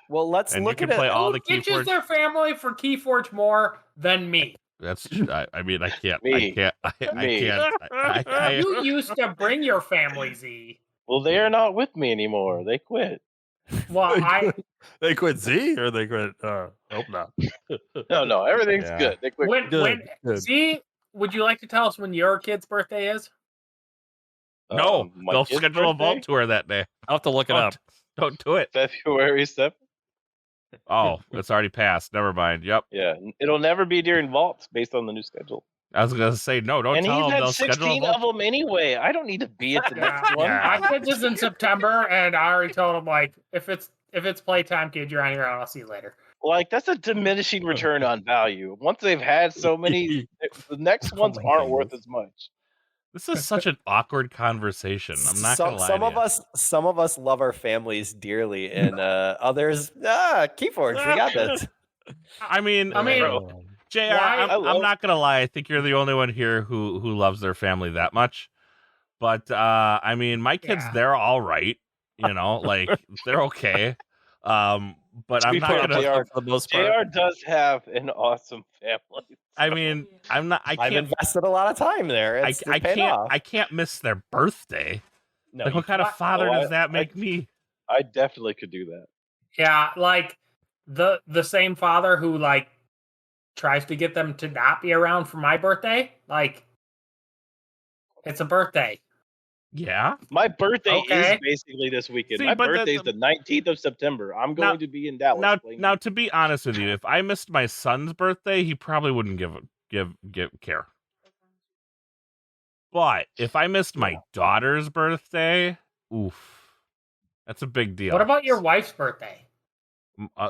Well, let's And look you at can play it. all Who the ditches Keyforge. their family for Keyforge more than me? That's I mean I can't Me. I can't You used to bring your family, Z. Well, they are not with me anymore. They quit. Well, They quit Z or they quit? Hope not. No, everything's Yeah. good. They quit. Good. Z, would you like to tell us when your kid's birthday is? No, My they'll kid's schedule a birthday? vault tour that day. I'll have to look it up. Don't do it. February 7th. Oh, it's already passed. Never mind. Yep. Yeah, it'll never be during vaults based on the new schedule. I was gonna say no. Don't And tell he's them had they'll schedule a 16 vault. of them anyway. I don't need to be at the next one. Yeah. My kid's is in September, and I already told him if it's playtime, kid, you're on your own. I'll see you later. Like, that's a diminishing return on value. Once they've had so many, the next ones my aren't worth goodness. as much. This is such an awkward conversation. I'm not gonna lie. Some of us love our families dearly, and others, Keyforge, we got this. I mean, JR, Why- I'm not gonna lie. I think you're the only one here who loves their family that much. But I mean, my kids, Yeah. they're all right. They're okay. But I'm not gonna. JR, for the most part. JR does have an awesome family. I mean, I'm not. I I've can't. invested a lot of time there. I It's can't. paid off. I can't miss their birthday. No, Like, what kind of father Oh, does that make me? I definitely could do that. Yeah, the same father who tries to get them to not be around for my birthday. It's a birthday. Yeah. My birthday Okay. is basically this weekend. See, My but birthday is the 19th of September. I'm going to be in Dallas. playing Now, to be honest with you, if I missed my son's birthday, he probably wouldn't care. But if I missed my daughter's birthday, oof, that's a big deal. What about your wife's birthday?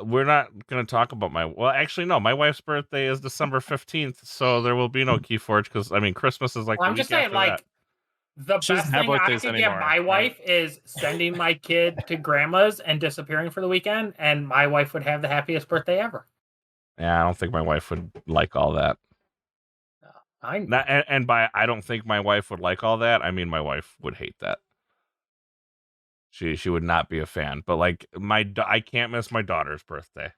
We're not going to talk about well, actually, no. My wife's birthday is December 15th, so there will be no Keyforge because Christmas is Well, the I'm week just saying, after that. the She best doesn't have thing I birthdays could anymore, get my right? wife is sending my kid to grandma's and disappearing for the weekend, and my wife would have the happiest birthday ever. Yeah, I don't think my wife would like all that. And by I don't think my wife would like all that, I mean my wife would hate that. She would not be a fan. But I can't miss my daughter's birthday.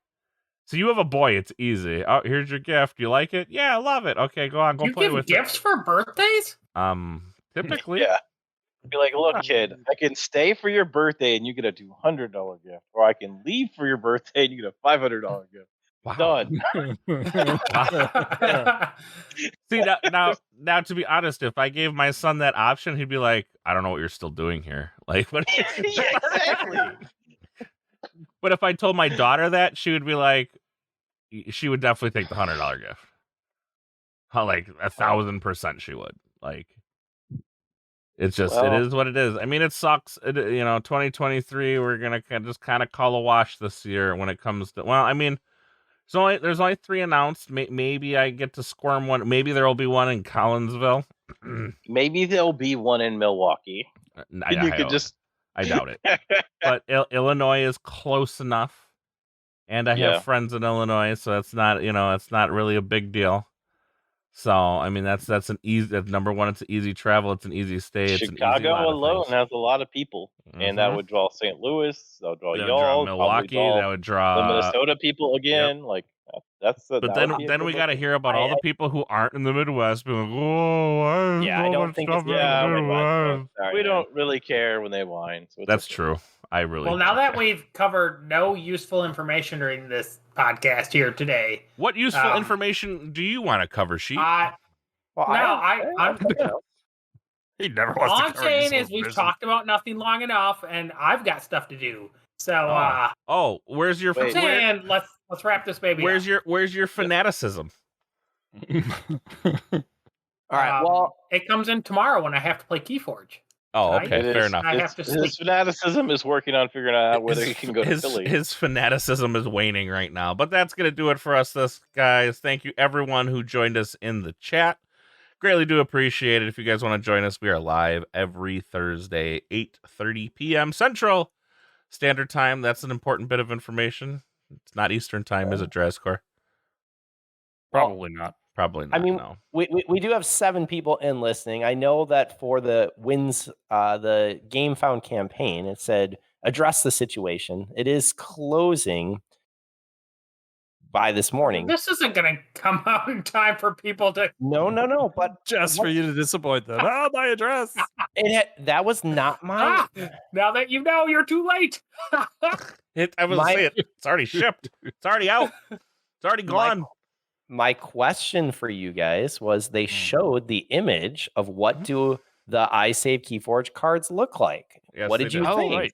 So you have a boy, it's easy. Oh, here's your gift. You like it? Yeah, I love it. Okay, go on, go You play give with gifts for birthdays? it. Typically. Yeah. Be like, look, kid, I can stay for your birthday and you get a $200 gift, or I can leave for your birthday and you get a $500 gift. Wow. Done. See now to be honest, if I gave my son that option, he'd be like, I don't know what you're still doing here. Like what Yeah, exactly. But if I told my daughter that, she would be like, she would definitely take the $100 gift. Like 1,000% she would. Like, it's just, it is what it is. I mean, it sucks. 2023, we're going to just kind of call a wash this year when it comes to, well, I mean, there's only 3 announced. Maybe I get to squirm one. Maybe there will be one in Collinsville. Maybe there'll be one in Milwaukee. I doubt it. But Illinois is close enough. And I have friends in Illinois, so it's not, it's not really a big deal. So, I mean, that's number one. It's an easy travel. It's an easy stay. It's an easy lot Chicago of alone things. has a lot of people, and that would draw St. Louis. That would draw That would y'all. draw Milwaukee. That would the draw Minnesota people again. Like that's. But then we got to hear about all the people who aren't in the Midwest being like, "Whoa, I don't think it's we don't really care when they whine. So that's true. I really. Well, now that we've covered no useful information during this podcast here today, what useful information do you want to cover, Sheep? I'm He never All wants to I'm cover saying his is we've wisdom. talked about nothing long enough, and I've got stuff to do. So, where's your Wait. I'm saying let's wrap this baby up. where's your fanaticism? All right. Well, it comes in tomorrow when I have to play Keyforge. Oh, Tonight, okay, fair enough. I have to sleep. His fanaticism is working on figuring out whether he can go to Philly. His fanaticism is waning right now. But that's going to do it for us, guys. Thank you, everyone who joined us in the chat. Greatly do appreciate it. If you guys want to join us, we are live every Thursday, 8:30 p.m. Central Standard Time. That's an important bit of information. It's not Eastern Time, is it, Drazcore? Probably not. Probably not. I mean, no. we do have 7 people in listening. I know that for the the Game Found campaign, it said address the situation. It is closing by this morning. This isn't going to come out in time for people to. No. But Just for you to disappoint them. Oh, my address. That was not my. Now that you know, you're too late. I was saying it's already shipped. It's already out. It's already gone. My question for you guys was: they showed the image of what do the iSave Keyforge cards look like? Yes, what they did you did. think? Right.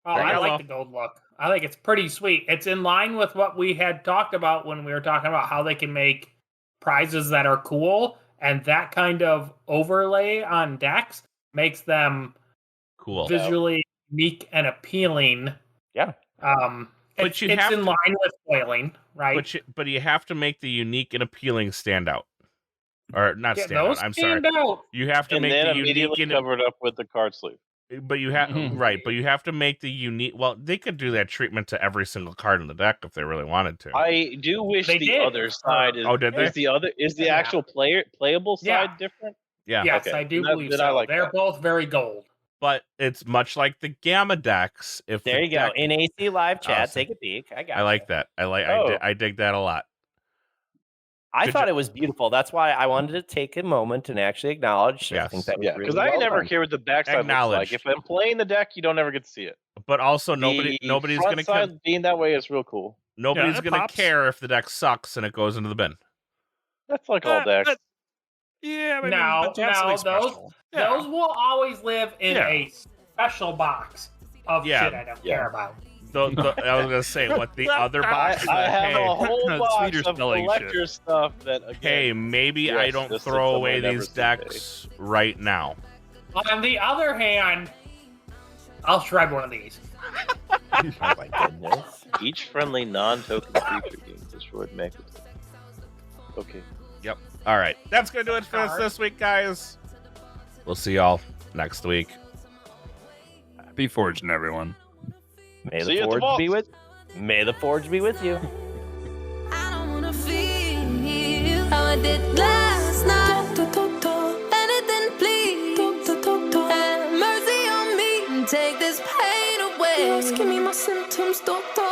Oh, I like the gold look. I think it's pretty sweet. It's in line with what we had talked about when we were talking about how they can make prizes that are cool, and that kind of overlay on decks makes them Cool. visually unique and appealing. Yeah. But It's you have in to- line with foiling, right? But you have to make the unique and appealing stand out. Or not Yeah, stand out. those I'm sorry. stand out. You have to and make then the unique immediately and covered up with the card sleeve. but you have right, but you have to make the unique. Well, they could do that treatment to every single card in the deck if they really wanted to. I do wish They the did. other side is. Oh, did they? Is the actual playable side Yeah. different? Yeah, Yes, Okay. I do Then I- believe then so. I like They're that. both very gold. but it's much like the Gamma decks. If There the you go. deck- In AC live chat, Awesome. take a peek. I got. I like that. I dig that a lot. I Good thought job. it was beautiful. That's why I wanted to take a moment and actually acknowledge. I think Yes. that was Yeah, really because I well never done. care what the backside looks like. Acknowledged. If I'm playing the deck, you don't ever get to see it. But also nobody's The going front to side being that way is real cool. nobody's it going to pops. care if the deck sucks and it goes into the bin. That's like all decks. Yeah, but No, but to have something those special. Yeah. those will always live in Yeah. a special box of Yeah. shit I don't care about. I was going to say what the other box. I have hey, a whole That's box sweeter of smelling collector stuff that. Again, hey, maybe I Yes, don't this is throw away someone never these seen decks right now. On the other hand, I'll shred one of these. Oh my goodness. each friendly non-token creature being destroyed makes it. Okay. All right, that's going to do it for us this week, guys. We'll see y'all next week. Happy forging, everyone. May See you the at the forge vault. be with. May the forge be with you. I don't wanna feel how I did last night. Anything, please. Have mercy on me and take this pain away. Just give me my symptoms, doctor.